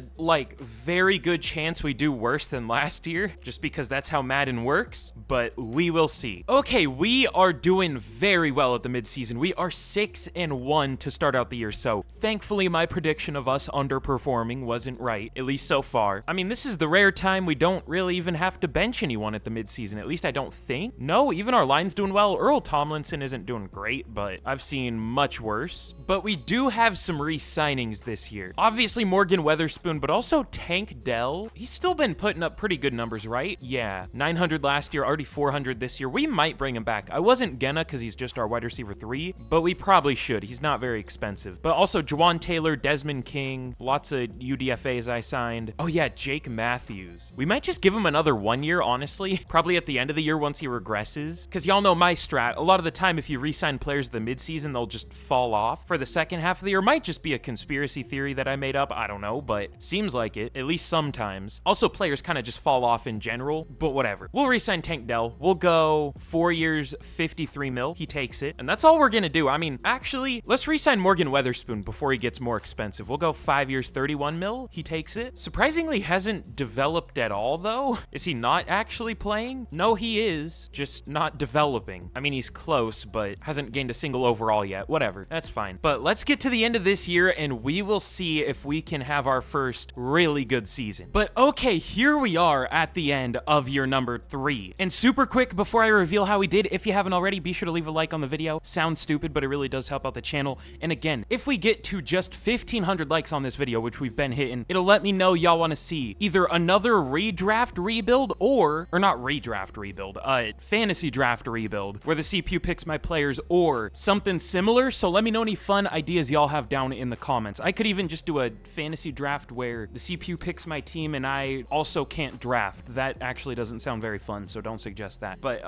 very good chance we do worse than last year, just because that's how Madden works, but we will see. Okay, we are doing very well at the midseason. We are 6-1 to start out the year, so thankfully my prediction of us underperforming wasn't right, at least so far. I mean, this is the rare time we don't really even have to bench anyone at the midseason, at least I don't think. No, even our line's doing well. Earl Tomlinson isn't doing great, but I've seen much worse. But we do have some re-signings this year. Obviously Morgan Weatherspoon, but also Tank Dell. He's still been putting up pretty good numbers, right? Yeah, 900 last year, already 400 this year. We might bring him back. I wasn't gonna because he's just our wide receiver 3, but we probably should. He's not very expensive. But also Juwan Taylor, Desmond King, lots of UDFAs I signed. Oh yeah, Jake Matthews. We might just give him another 1 year, honestly. Probably at the end of the year once he regresses. Because y'all know my strat. A lot of the time, if you re-sign players at the midseason, they'll just fall off for the second half of the year. Might just be a conspiracy theory that I made up. I don't know, but seems like it, at least sometimes. Also, players kind of just fall off in general, but whatever. We'll re-sign Tank Dell. We'll go 4 years, 53 mil. He takes it. And that's all we're gonna do. I mean, actually, let's re-sign Morgan Weatherspoon before he gets more expensive. We'll go 5 years, 31 mil. He takes it. Surprisingly, hasn't developed at all, though. Is he not actually playing? No, he is, just not developing. I mean, he's close, but hasn't gained a single overall yet. Whatever, that's fine. But let's get to the end of this year, and we will see if we can have our first really good season. But okay, here we are at the end of year number 3. And super quick, before I reveal how we did, if you haven't already, be sure to leave a like on the video. Sounds stupid, but it really does help out the channel. And again, if we get to just 1,500 likes on this video, which we've been hitting, it'll let me know y'all want to see either another redraft rebuild or not redraft rebuild, fantasy draft rebuild, where the CPU picks my players, or something similar. So let me know any fun ideas y'all have down in the comments. I could even just do a fantasy draft where the CPU picks my team and I also can't draft. That actually doesn't sound very fun, so don't suggest that. But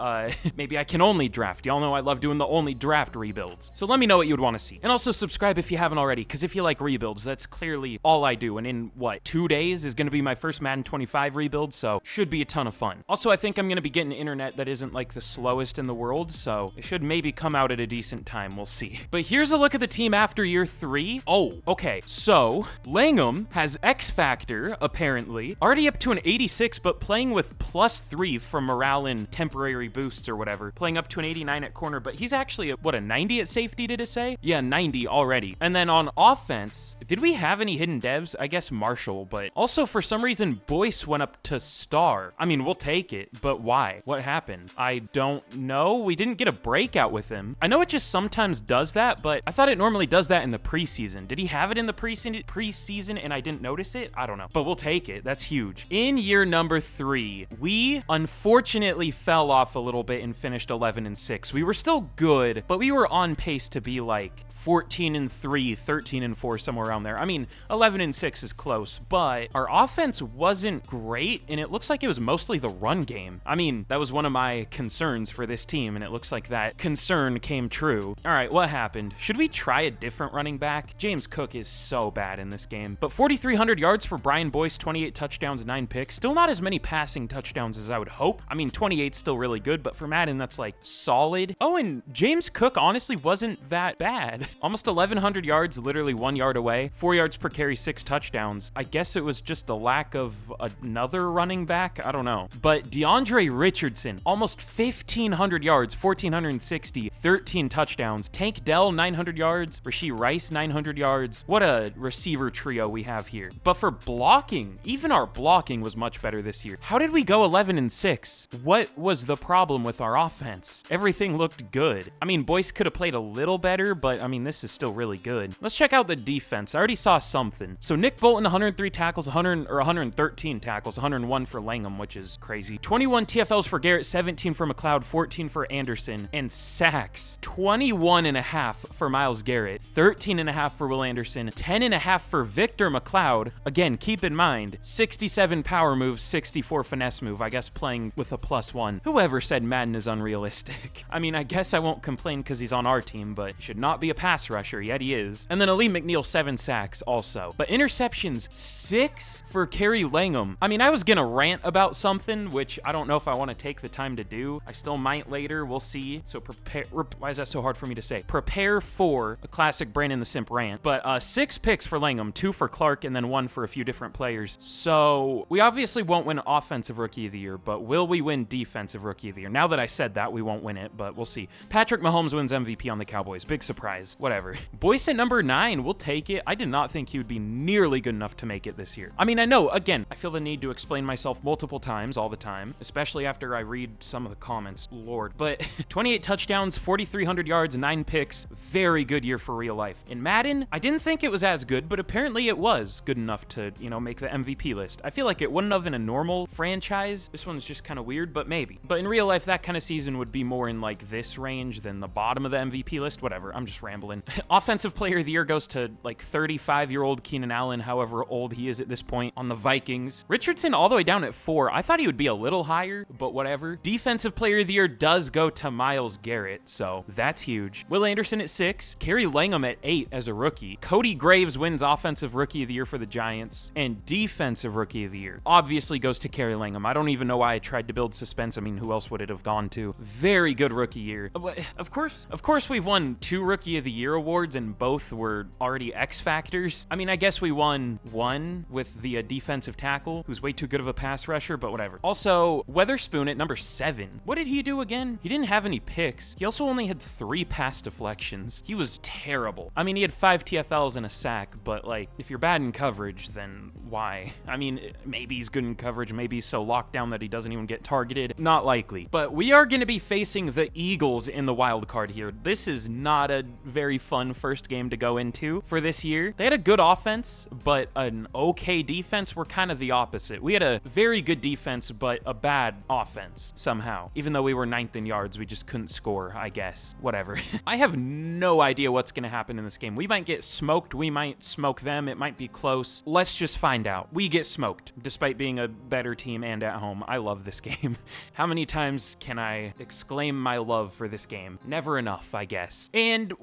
maybe I can only draft. Y'all know I love doing the only draft rebuilds. So let me know what you would want to see. And also subscribe if you haven't already, because if you like rebuilds, that's clearly all I do. And in, what, 2 days is going to be my first Madden 25 rebuild, so should be a ton of fun. Also, I think I'm going to be getting internet that isn't like the slowest in the world, so it should maybe come out at a decent time. We'll see. But here's a look at the team after year 3. Oh, okay. So Langham has X Factor, apparently. Already up to an 86, but playing with +3 from morale and temporary boosts or whatever. Playing up to an 89 at corner, but he's actually, what, a 90 at safety, did it say? Yeah, 90 already. And then on offense, did we have any hidden devs? I guess Marshall, but also for some reason, Boyce went up to star. I mean, we'll take it, but why? What happened? I don't know. We didn't get a breakout with him. I know it just sometimes does that, but I thought it normally does that in the preseason. Did he have it in the preseason and I didn't notice it? I don't know, but we'll take it. That's huge. In year number 3, we unfortunately fell off a little bit and finished 11-6. We were still good, but we were on pace to be like 14-3, 13-4, somewhere around there. I mean, 11-6 is close, but our offense wasn't great, and it looks like it was mostly the run game. I mean, that was one of my concerns for this team, and it looks like that concern came true. All right, what happened? Should we try a different running back? James Cook is so bad in this game. But 4,300 yards for Brian Boyce, 28 touchdowns, 9 picks. Still not as many passing touchdowns as I would hope. I mean, 28's still really good, but for Madden, that's like solid. Oh, and James Cook honestly wasn't that bad. Almost 1,100 yards, literally 1 yard away. 4 yards per carry, 6 touchdowns. I guess it was just the lack of another running back. I don't know. But DeAndre Richardson, almost 1,500 yards, 1,460, 13 touchdowns. Tank Dell, 900 yards. Rashee Rice, 900 yards. What a receiver trio we have here. But for blocking, even our blocking was much better this year. How did we go 11-6? What was the problem with our offense? Everything looked good. I mean, Boyce could have played a little better, but I mean, this is still really good. Let's check out the defense. I already saw something. So Nick Bolton, 103 tackles, 113 tackles, 101 for Langham, which is crazy. 21 TFLs for Garrett, 17 for McLeod, 14 for Anderson, and sacks, 21.5 for Myles Garrett, 13.5 for Will Anderson, 10.5 for Victor McLeod. Again, keep in mind, 67 power moves, 64 finesse move. I guess playing with a +1. Whoever said Madden is unrealistic? I mean, I guess I won't complain because he's on our team, but he should not be a pass rusher, yet he is. And then Ali McNeil, 7 sacks also. But interceptions, 6 for Kerry Langham. I mean, I was gonna rant about something, which I don't know if I want to take the time to do. I still might later, we'll see. So prepare, why is that so hard for me to say? Prepare for a classic Brandon the Simp rant. But 6 picks for Langham, 2 for Clark, and then 1 for a few different players. So we obviously won't win Offensive Rookie of the Year, but will we win Defensive Rookie of the Year? Now that I said that, we won't win it, but we'll see. Patrick Mahomes wins MVP on the Cowboys. Big surprise. Whatever. Boyce at number 9, we'll take it. I did not think he would be nearly good enough to make it this year. I mean, I know, again, I feel the need to explain myself multiple times all the time, especially after I read some of the comments, Lord. But 28 touchdowns, 4,300 yards, 9 picks, very good year for real life. In Madden, I didn't think it was as good, but apparently it was good enough to, you know, make the MVP list. I feel like it wouldn't have in a normal franchise. This one's just kind of weird, but maybe. But in real life, that kind of season would be more in like this range than the bottom of the MVP list. Whatever, I'm just rambling. man. Offensive Player of the Year goes to like 35-year-old Keenan Allen, however old he is at this point, on the Vikings. Richardson all the way down at 4. I thought he would be a little higher, but whatever. Defensive Player of the Year does go to Myles Garrett, so that's huge. Will Anderson at 6. Kerry Langham at 8 as a rookie. Cody Graves wins Offensive Rookie of the Year for the Giants, and Defensive Rookie of the Year obviously goes to Kerry Langham. I don't even know why I tried to build suspense. I mean, who else would it have gone to? Very good rookie year. Of course we've won 2 Rookie of the Year awards, and both were already X Factors. I mean, I guess we won one with the defensive tackle, who's way too good of a pass rusher, but whatever. Also, Weatherspoon at number 7. What did he do again? He didn't have any picks. He also only had 3 pass deflections. He was terrible. I mean, he had 5 TFLs and a sack, but like, if you're bad in coverage, then why? I mean, maybe he's good in coverage, maybe he's so locked down that he doesn't even get targeted. Not likely. But we are going to be facing the Eagles in the wild card here. This is not a very fun first game to go into for this year. They had a good offense, but an okay defense. We're kind of the opposite. We had a very good defense, but a bad offense somehow. Even though we were 9th in yards, we just couldn't score, I guess. Whatever. I have no idea what's going to happen in this game. We might get smoked. We might smoke them. It might be close. Let's just find out. We get smoked, despite being a better team and at home. I love this game. How many times can I exclaim my love for this game? Never enough, I guess. And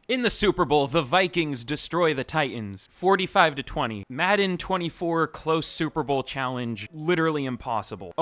in the Super Bowl, the Vikings destroy the Titans 45-20. Madden 24 close Super Bowl challenge, literally impossible.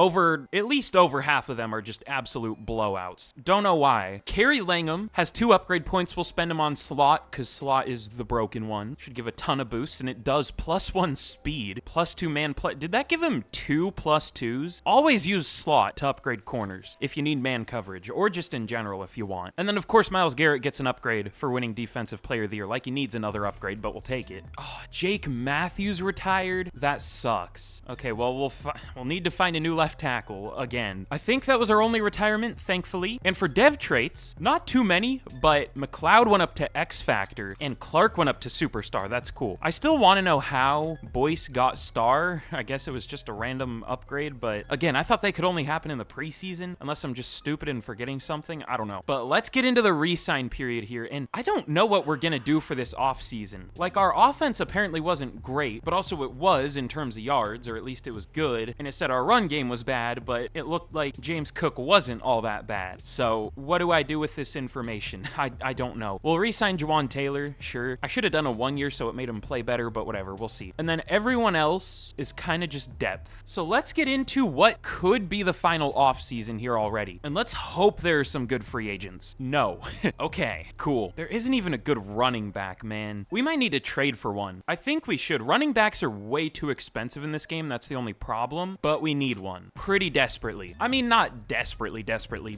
At least over half of them are just absolute blowouts. Don't know why. Kerry Langham has 2 upgrade points. We'll spend them on slot, because slot is the broken one. Should give a ton of boosts, and it does +1 speed, +2 man play. Did that give him 2 +2s? Always use slot to upgrade corners if you need man coverage, or just in general if you want. And then, of course, Myles Garrett gets an upgrade for winning Defensive Player of the Year. Like, he needs another upgrade, but we'll take it. Oh, Jake Matthews retired? That sucks. Okay, well, we'll need to find a new left tackle again. I think that was our only retirement, thankfully. And for dev traits, not too many, but McLeod went up to X Factor, and Clark went up to Superstar. That's cool. I still want to know how Boyce got Star. I guess it was just a random upgrade, but again, I thought they could only happen in the preseason, unless I'm just stupid and forgetting something. I don't know. But let's get into the re-sign period here, and I don't know what we're gonna do for this offseason. Like, our offense apparently wasn't great, but also it was in terms of yards, or at least it was good, and it said our run game was bad, but it looked like James Cook wasn't all that bad. So what do I do with this information? I don't know. We'll re-sign Juwan Taylor, sure. I should have done a 1 year so it made him play better, but whatever, we'll see. And then everyone else is kind of just depth. So let's get into what could be the final offseason here already. And let's hope there are some good free agents. No. Okay, cool. There isn't even a good running back, man. We might need to trade for one. I think we should. Running backs are way too expensive in this game. That's the only problem, but we need one pretty desperately. I mean, not desperately,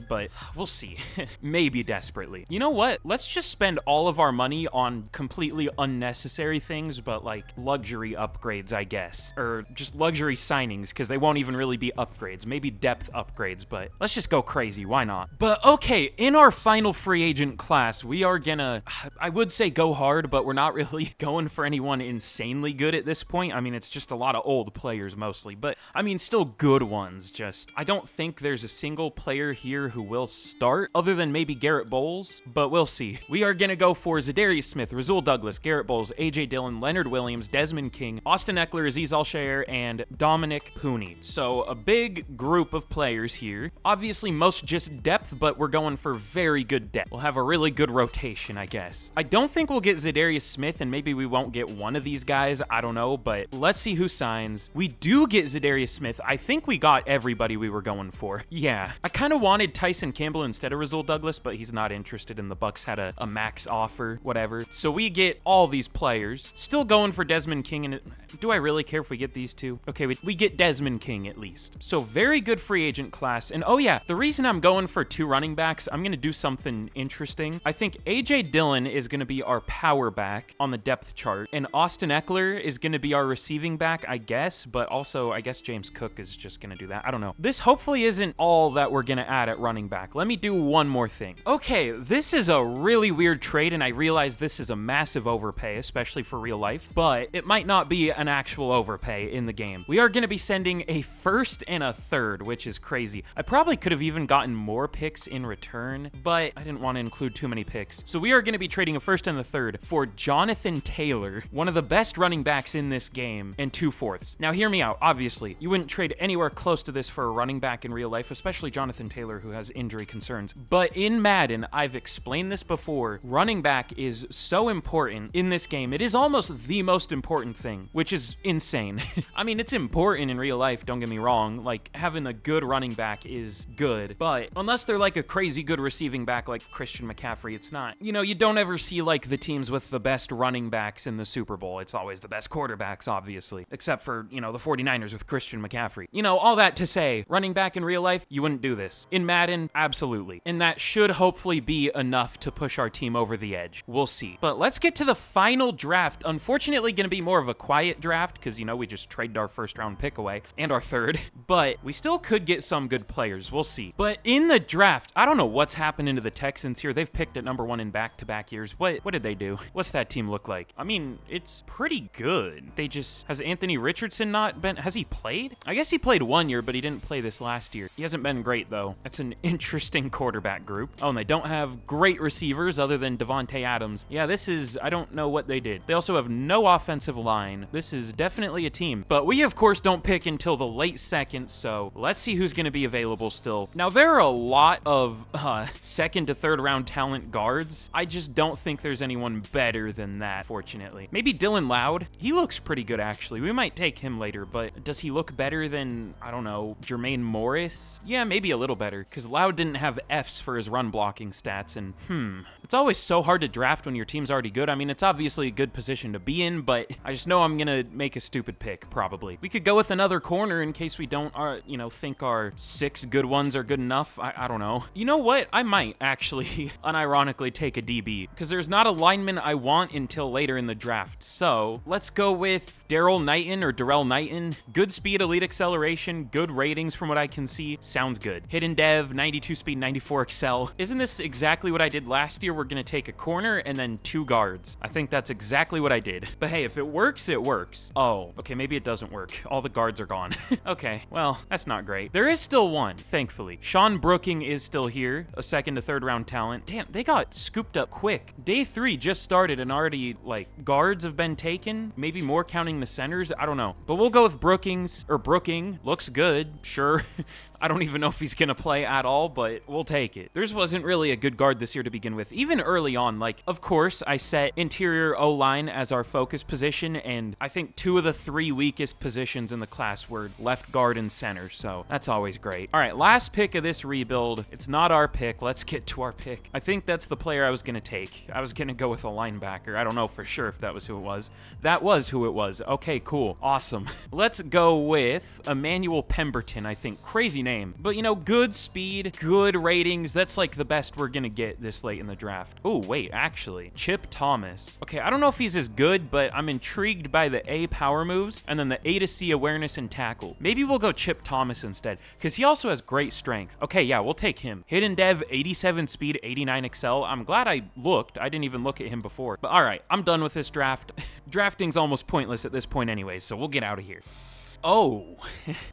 but we'll see. Maybe desperately. You know what? Let's just spend all of our money on completely unnecessary things, but like luxury upgrades, I guess. Or just luxury signings, because they won't even really be upgrades. Maybe depth upgrades, but let's just go crazy. Why not? But okay, in our final free agent class, we are gonna, I would say go hard, but we're not really going for anyone insanely good at this point. I mean, it's just a lot of old players mostly, but I mean, still good ones. Just, I don't think there's a single player here who will start other than maybe Garrett Bowles, but we'll see. We are gonna go for Zadarius Smith, Rasul Douglas, Garrett Bowles, AJ Dillon, Leonard Williams, Desmond King, Austin Eckler, Azeez Al-Shaair, and Dominic Pooney. So a big group of players here. Obviously, most just depth, but we're going for very good depth. We'll have a really good rotation, I guess. I don't think we'll get Zadarius Smith, and maybe we won't get one of these guys. I don't know, but let's see who signs. We do get Zadarius Smith. I think we got everybody we were going for. Yeah. I kind of wanted Tyson Campbell instead of Rasul Douglas, but he's not interested, and the Bucks had a max offer, whatever. So we get all these players. Still going for Desmond King, and do I really care if we get these two? Okay, we get Desmond King at least. So very good free agent class. And oh yeah, the reason I'm going for 2 running backs, I'm going to do something interesting. I think AJ Dillon is going to be our power back on the depth chart, and Austin Eckler is going to be our receiving back, I guess, but also I guess James Cook is just going to do that. I don't know. This hopefully isn't all that we're going to add at running back. Let me do one more thing. Okay, this is a really weird trade, and I realize this is a massive overpay, especially for real life, but it might not be an actual overpay in the game. We are going to be sending a first and a third, which is crazy. I probably could have even gotten more picks in return, but I didn't want to include too many picks. So we are going to be trading a first and the third for Jonathan Taylor, one of the best running backs in this game, and 2/4. Now hear me out. Obviously, you wouldn't trade anywhere close to this for a running back in real life, especially Jonathan Taylor, who has injury concerns. But in Madden, I've explained this before, running back is so important in this game. It is almost the most important thing, which is insane. I mean, it's important in real life, don't get me wrong. Like, having a good running back is good, but unless they're like a crazy good receiving back like Christian McCaffrey, it's not. You know, you don't ever see like the teams with the best running backs in the Super Bowl. It's always the best quarterbacks, obviously, except for, you know, the 49ers with Christian McCaffrey. You know, all that to say, running back in real life, you wouldn't do this. In Madden, absolutely. And that should hopefully be enough to push our team over the edge. We'll see. But let's get to the final draft. Unfortunately, going to be more of a quiet draft because, you know, we just traded our first round pick away and our third, but we still could get some good players. We'll see. But in the draft, I don't know what's happening to the Texans here. They've picked at number 1 in back-to-back years. What did they do? What's that team look like? I mean, it's pretty good. They just, has Anthony Richardson not been, has he played? I guess he played 1 year, but he didn't play this last year. He hasn't been great though. That's an interesting quarterback group. Oh, and they don't have great receivers other than Devontae Adams. Yeah, this is, I don't know what they did. They also have no offensive line. This is definitely a team, but we of course don't pick until the late second, so let's see who's going to be available still. Now, there are a lot of second to third round talent guards. I just don't think there's anyone better than that, fortunately. Maybe Dylan Loud. He looks pretty good, actually. We might take him later, but does he look better than, I don't know, Jermaine Morris? Yeah, maybe a little better, because Loud didn't have Fs for his run blocking stats, and it's always so hard to draft when your team's already good. I mean, it's obviously a good position to be in, but I just know I'm gonna make a stupid pick, probably. We could go with another corner in case we don't, you know, think our 6 good ones are good enough. I don't know. You know what? I might actually unironically take a DB, because there's not a lineman I want until later in the draft. So let's go with Darrell Knighton. Good speed, elite acceleration, good ratings from what I can see. Sounds good. Hidden dev, 92 speed, 94 excel. Isn't this exactly what I did last year? We're gonna take a corner and then 2 guards. I think that's exactly what I did. But hey, if it works, it works. Oh, okay, maybe it doesn't work. All the guards are gone. Okay, well, that's not great. There is still one, thankfully. Sean Brooking is still here, a second to third round talent. Damn, they got scooped up quick. Day 3 just started and already, like, guards have been taken. Maybe more counting the centers. I don't know. But we'll go with Brooking. Looks good, sure. I don't even know if he's gonna play at all, but we'll take it. Theirs wasn't really a good guard this year to begin with. Even early on, like, of course, I set interior O-line as our focus position, and I think 2 of the 3 weakest positions in the class were left guard and center, so that's always great. All right, last pick of this rebuild. It's not our pick. Let's get to our pick. I think that's the player I was gonna take. I was gonna go with a linebacker. I don't know for sure if that was who it was. That was who it was. Okay, cool. Awesome. Let's go with Emmanuel Pemberton, I think. Crazy name. But, you know, good speed, good ratings. That's like the best we're gonna get this late in the draft. Oh, wait, actually. Chip Thomas. Okay, I don't know if he's as good, but I'm intrigued by the A power moves and then the A to C awareness and tackle. Maybe we'll go Chip Thomas instead, because he also has great strength. Okay, yeah, we'll take him. Hidden dev, 87 speed, 89 excel. I'm glad I looked. I didn't even look at him before. But all right, I'm done with this draft. Drafting's almost pointless at this point anyway, so we'll get out of here. Oh,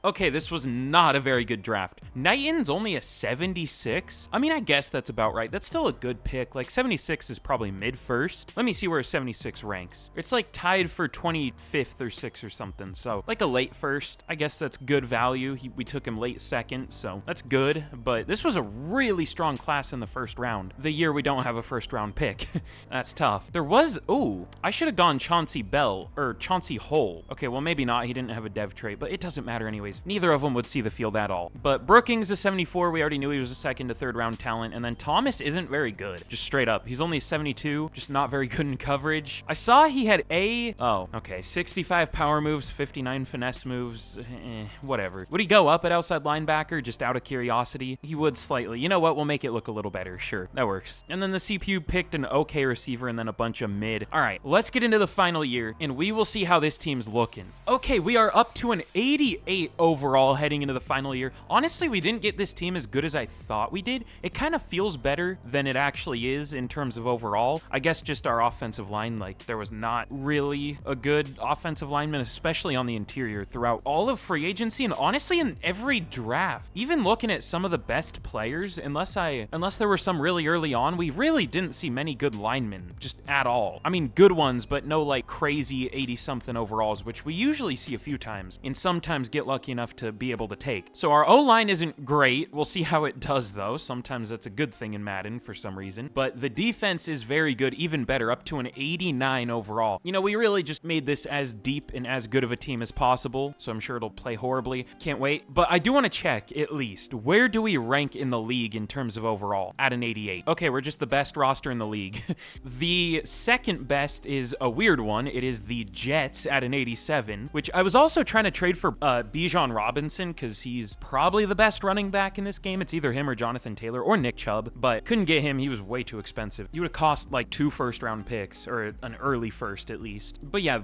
okay, this was not a very good draft. Knighton's only a 76. I mean, I guess that's about right. That's still a good pick. Like, 76 is probably mid-first. Let me see where 76 ranks. It's like tied for 25th or 6th or something. So like a late first. I guess that's good value. We took him late second, so that's good. But this was a really strong class in the first round. The year we don't have a first round pick. That's tough. There was, oh, I should have gone Chauncey Bell or Chauncey Hull. Okay, well, maybe not. He didn't have a dev trait, but it doesn't matter anyways. Neither of them would see the field at all. But Brookings is 74. We already knew he was a second to third round talent. And then Thomas isn't very good. Just straight up. He's only 72. Just not very good in coverage. I saw he had oh, okay. 65 power moves, 59 finesse moves. Whatever. Would he go up at outside linebacker just out of curiosity? He would slightly. You know what? We'll make it look a little better. Sure. That works. And then the CPU picked an okay receiver and then a bunch of mid. All right. Let's get into the final year and we will see how this team's looking. Okay. We are up to to an 88 overall heading into the final year. Honestly, we didn't get this team as good as I thought we did. It kind of feels better than it actually is in terms of overall. I guess just our offensive line, like there was not really a good offensive lineman, especially on the interior throughout all of free agency and honestly in every draft. Even looking at some of the best players, unless there were some really early on, we really didn't see many good linemen just at all. I mean, good ones, but no like crazy 80-something overalls, which we usually see a few times and sometimes get lucky enough to be able to take. So our O-line isn't great. We'll see how it does though. Sometimes that's a good thing in Madden for some reason, but the defense is very good, even better, up to an 89 overall. You know, we really just made this as deep and as good of a team as possible, so I'm sure it'll play horribly. Can't wait. But I do want to check, at least, where do we rank in the league in terms of overall? At an 88. Okay, we're just the best roster in the league. The second best is a weird one. It is the Jets at an 87, which I was also trying to trade for Bijan Robinson because he's probably the best running back in this game. It's either him or Jonathan Taylor or Nick Chubb, but couldn't get him. He was way too expensive. He would have cost like 2 first-round picks, or an early first at least. But yeah,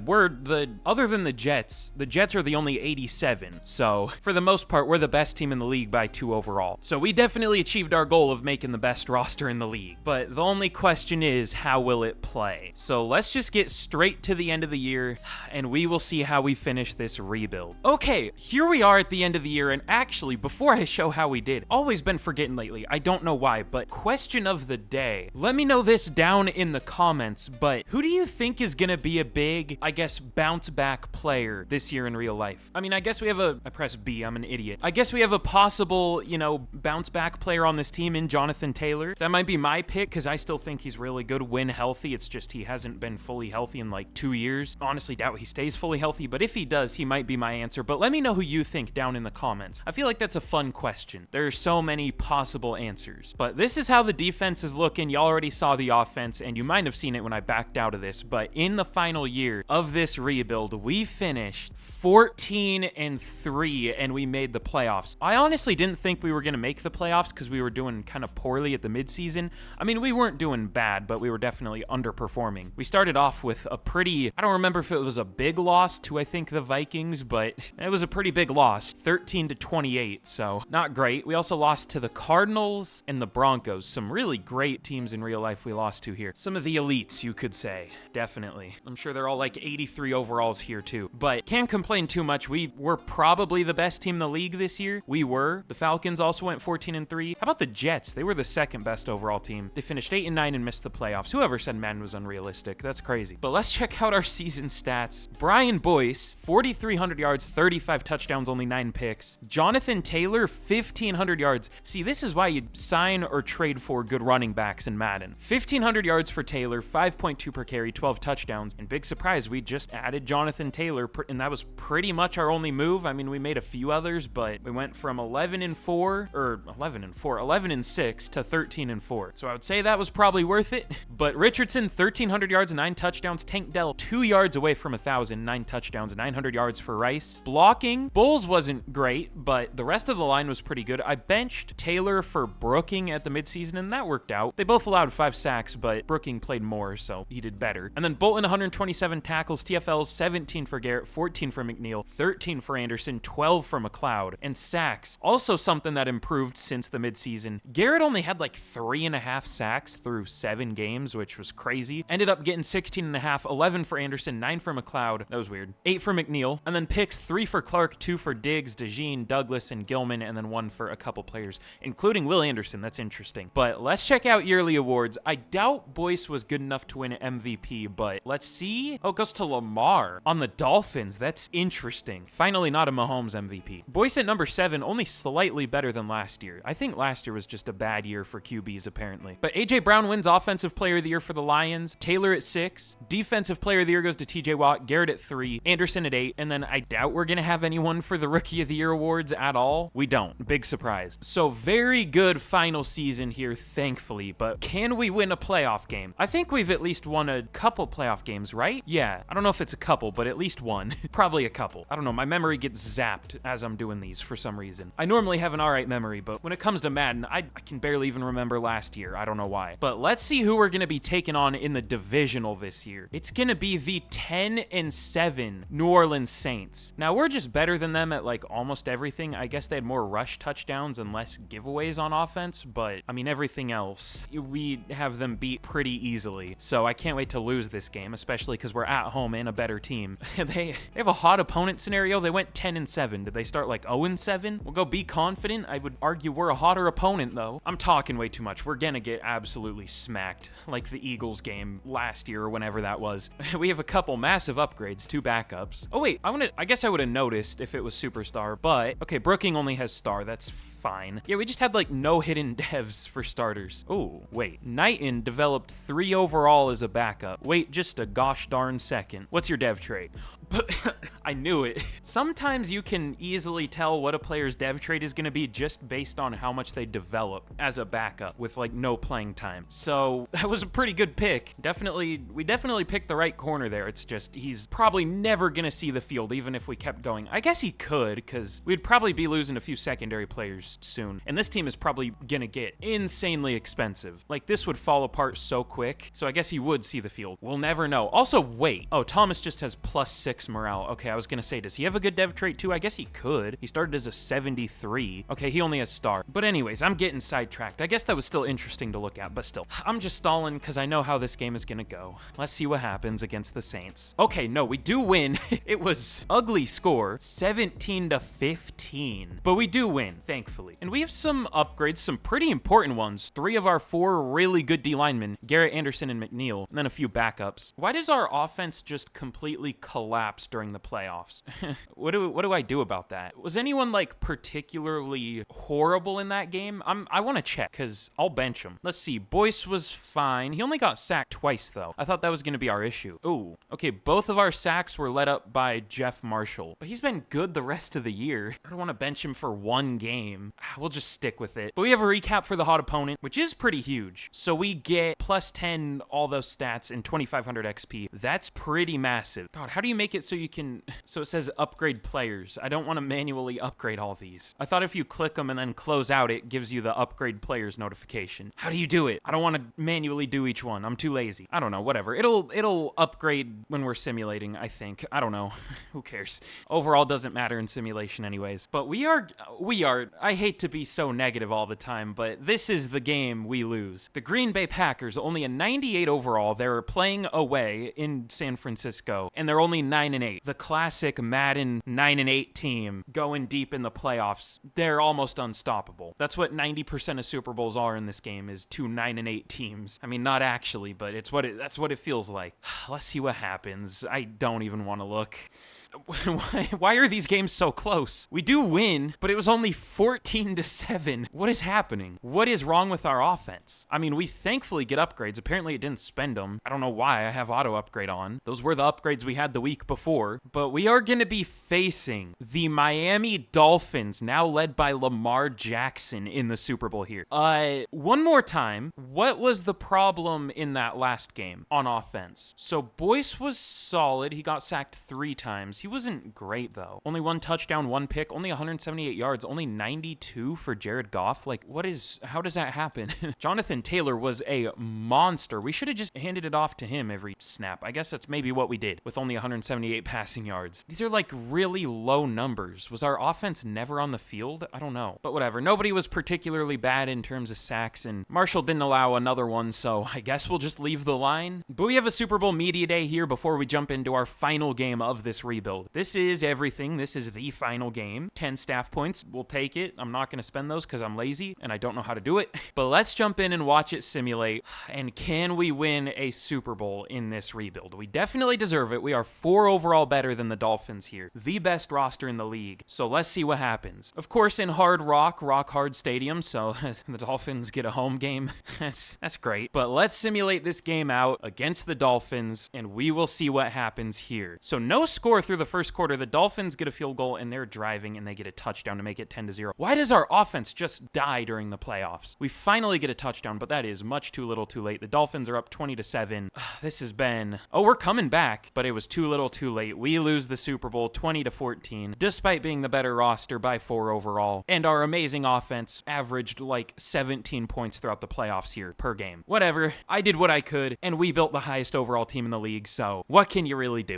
other than the Jets are the only 87. So for the most part, we're the best team in the league by 2 overall. So we definitely achieved our goal of making the best roster in the league. But the only question is, how will it play? So let's just get straight to the end of the year, and we will see how we finish this rebuild. Okay, here we are at the end of the year, and actually, before I show how we did, always been forgetting lately, I don't know why, but question of the day. Let me know this down in the comments, but who do you think is gonna be a big, I guess, bounce back player this year in real life? I mean, I guess we have I pressed B, I'm an idiot. I guess we have a possible, you know, bounce back player on this team in Jonathan Taylor. That might be my pick, because I still think he's really good when healthy. It's just he hasn't been fully healthy in like 2 years. Honestly, doubt he stays fully healthy, but if he does, he might be my answer. But let me know who you think down in the comments. I feel like that's a fun question. There are so many possible answers. But this is how the defense is looking. Y'all already saw the offense, and you might have seen it when I backed out of this, but in the final year of this rebuild, we finished 14-3, and we made the playoffs. I honestly didn't think we were going to make the playoffs because we were doing kind of poorly at the midseason. I mean, we weren't doing bad, but we were definitely underperforming. We started off with a pretty, I don't remember if it was a big loss to, I think, the Vikings, but it was a pretty big loss, 13-28, so not great. We also lost to the Cardinals and the Broncos, some really great teams in real life we lost to here. Some of the elites, you could say, definitely. I'm sure they're all like 83 overalls here too, but can't complain too much. We were probably the best team in the league this year. We were. The Falcons also went 14-3. How about the Jets? They were the second best overall team. They finished 8-9 and missed the playoffs. Whoever said Madden was unrealistic? That's crazy. But let's check out our season stats. Brian Boyce, 4,300 yards, 35 touchdowns, only 9 picks. Jonathan Taylor, 1,500 yards. See, this is why you sign or trade for good running backs in Madden. 1,500 yards for Taylor, 5.2 per carry, 12 touchdowns. And big surprise, we just added Jonathan Taylor, and that was pretty much our only move. I mean, we made a few others, but we went from 11-6 to 13-4. So I would say that was probably worth it. But Richardson, 1,300 yards, 9 touchdowns. Tank Dell, 2 yards away from 1,000, 9 touchdowns, 900 yards for Rice. Blocking, Bulls wasn't great, but the rest of the line was pretty good. I benched Taylor for Brooking at the midseason, and that worked out. They both allowed 5 sacks, but Brooking played more, so he did better. And then Bolton, 127 tackles, TFLs, 17 for Garrett, 14 for McNeil, 13 for Anderson, 12 for McLeod. And sacks, also something that improved since the midseason. Garrett only had like 3.5 sacks through 7 games, which was crazy. Ended up getting 16.5, 11 for Anderson, 9 for McLeod. That was weird. 8 for McNeil. And then picks, 3 for Clark, 2 for Diggs, DeJean, Douglas, and Gilman, and then 1 for a couple players, including Will Anderson. That's interesting. But let's check out yearly awards. I doubt Boyce was good enough to win MVP, but let's see. Oh, it goes to Lamar on the Dolphins. That's interesting. Finally, not a Mahomes MVP. Boyce at number 7, only slightly better than last year. I think last year was just a bad year for QBs, apparently. But A.J. Brown wins Offensive Player of the Year for the Lions. Taylor at 6. Defensive Player of the Year goes to T.J. Watt. Garrett at 3. Anderson at 8. And then I doubt we're going to have anyone for the Rookie of the Year awards at all. We don't. Big surprise. So very good final season here, thankfully. But can we win a playoff game? I think we've at least won a couple playoff games, right? Yeah. I don't know if it's a couple, but at least one. Probably a couple. I don't know. My memory gets zapped as I'm doing these for some reason. I normally have an alright memory, but when it comes to Madden, I can barely even remember last year. I don't know why. But let's see who we're going to be taking on in the divisional this year. It's going to be the 10-7 New Orleans Saints. Saints. Now, we're just better than them at like almost everything. I guess they had more rush touchdowns and less giveaways on offense, but I mean, everything else, we have them beat pretty easily. So I can't wait to lose this game, especially because we're at home and a better team. They have a hot opponent scenario. They went 10-7. Did they start like 0-7? We'll go be confident. I would argue we're a hotter opponent, though. I'm talking way too much. We're gonna get absolutely smacked, like the Eagles game last year or whenever that was. We have a couple massive upgrades, 2 backups. Oh wait, I guess I would have noticed if it was superstar, but okay, Brooking only has star. That's fine. Yeah, we just had like no hidden devs for starters. Oh, wait. Knighton developed 3 overall as a backup. Wait just a gosh darn second. What's your dev trait? I knew it. Sometimes you can easily tell what a player's dev trait is going to be just based on how much they develop as a backup with like no playing time. So that was a pretty good pick. We definitely picked the right corner there. It's just he's probably never going to see the field even if we kept going. I guess he could because we'd probably be losing a few secondary players soon. And this team is probably going to get insanely expensive. Like this would fall apart so quick. So I guess he would see the field. We'll never know. Also, wait. Oh, Thomas just has +6 morale. Okay, I was gonna say, does he have a good dev trait too? I guess he could. He started as a 73. Okay, he only has star. But anyways, I'm getting sidetracked. I guess that was still interesting to look at, but still. I'm just stalling because I know how this game is gonna go. Let's see what happens against the Saints. Okay, no, we do win. It was ugly score, 17-15. But we do win, thankfully. And we have some upgrades, some pretty important ones. 3 of our 4 really good D linemen, Garrett Anderson and McNeil, and then a few backups. Why does our offense just completely collapse during the playoffs? What do I do about that? Was anyone like particularly horrible in that game? I want to check because I'll bench him. Let's see. Boyce was fine. He only got sacked twice though. I thought that was going to be our issue. Ooh. Okay, both of our sacks were led up by Jeff Marshall, but he's been good the rest of the year. I don't want to bench him for one game. We'll just stick with it. But we have a recap for the hot opponent, which is pretty huge. So we get +10 all those stats and 2500 XP. That's pretty massive. God, how do you make it so it says upgrade players? I don't want to manually upgrade all these. I thought if you click them and then close out, it gives you the upgrade players notification. How do you do it? I don't want to manually do each one. I'm too lazy. I don't know, whatever. It'll upgrade when we're simulating, I think. I don't know. Who cares? Overall doesn't matter in simulation anyways. But we are, I hate to be so negative all the time, but this is the game we lose. The Green Bay Packers, only a 98 overall. They're playing away in San Francisco, and they're only 9-8. The classic Madden 9-8 team going deep in the playoffs. They're almost unstoppable. That's what 90% of Super Bowls are in this game, is 2 9-8 teams. I mean, not actually, but that's what it feels like. Let's see what happens. I don't even want to look. Why are these games so close? We do win, but it was only 14-7. What is happening? What is wrong with our offense? I mean, we thankfully get upgrades. Apparently it didn't spend them. I don't know why I have auto upgrade on. Those were the upgrades we had the week before. But we are going to be facing the Miami Dolphins, now led by Lamar Jackson in the Super Bowl here. One more time, what was the problem in that last game on offense? So Boyce was solid. He got sacked 3 times. He wasn't great, though. Only 1 touchdown, 1 pick, only 178 yards, only 92 for Jared Goff. Like, how does that happen? Jonathan Taylor was a monster. We should have just handed it off to him every snap. I guess that's maybe what we did with only 178 passing yards. These are like really low numbers. Was our offense never on the field? I don't know. But whatever. Nobody was particularly bad in terms of sacks, and Marshall didn't allow another one, so I guess we'll just leave the line. But we have a Super Bowl media day here before we jump into our final game of this rebuild. This is everything. This is the final game. 10 staff points. We'll take it. I'm not going to spend those because I'm lazy and I don't know how to do it. But let's jump in and watch it simulate. And can we win a Super Bowl in this rebuild? We definitely deserve it. We are 4 overall better than the Dolphins here. The best roster in the league. So let's see what happens. Of course, in Rock Hard Stadium, so the Dolphins get a home game. That's great. But let's simulate this game out against the Dolphins and we will see what happens here. So no score through the first quarter. The Dolphins get a field goal and they're driving and they get a touchdown to make it 10-0. Why does our offense just die during the playoffs? We finally get a touchdown, but that is much too little too late. The Dolphins are up 20-7. This has been, we're coming back, but it was too little too late. We lose the Super Bowl 20-14, despite being the better roster by 4 overall. And our amazing offense averaged like 17 points throughout the playoffs here per game. Whatever. I did what I could and we built the highest overall team in the league. So what can you really do?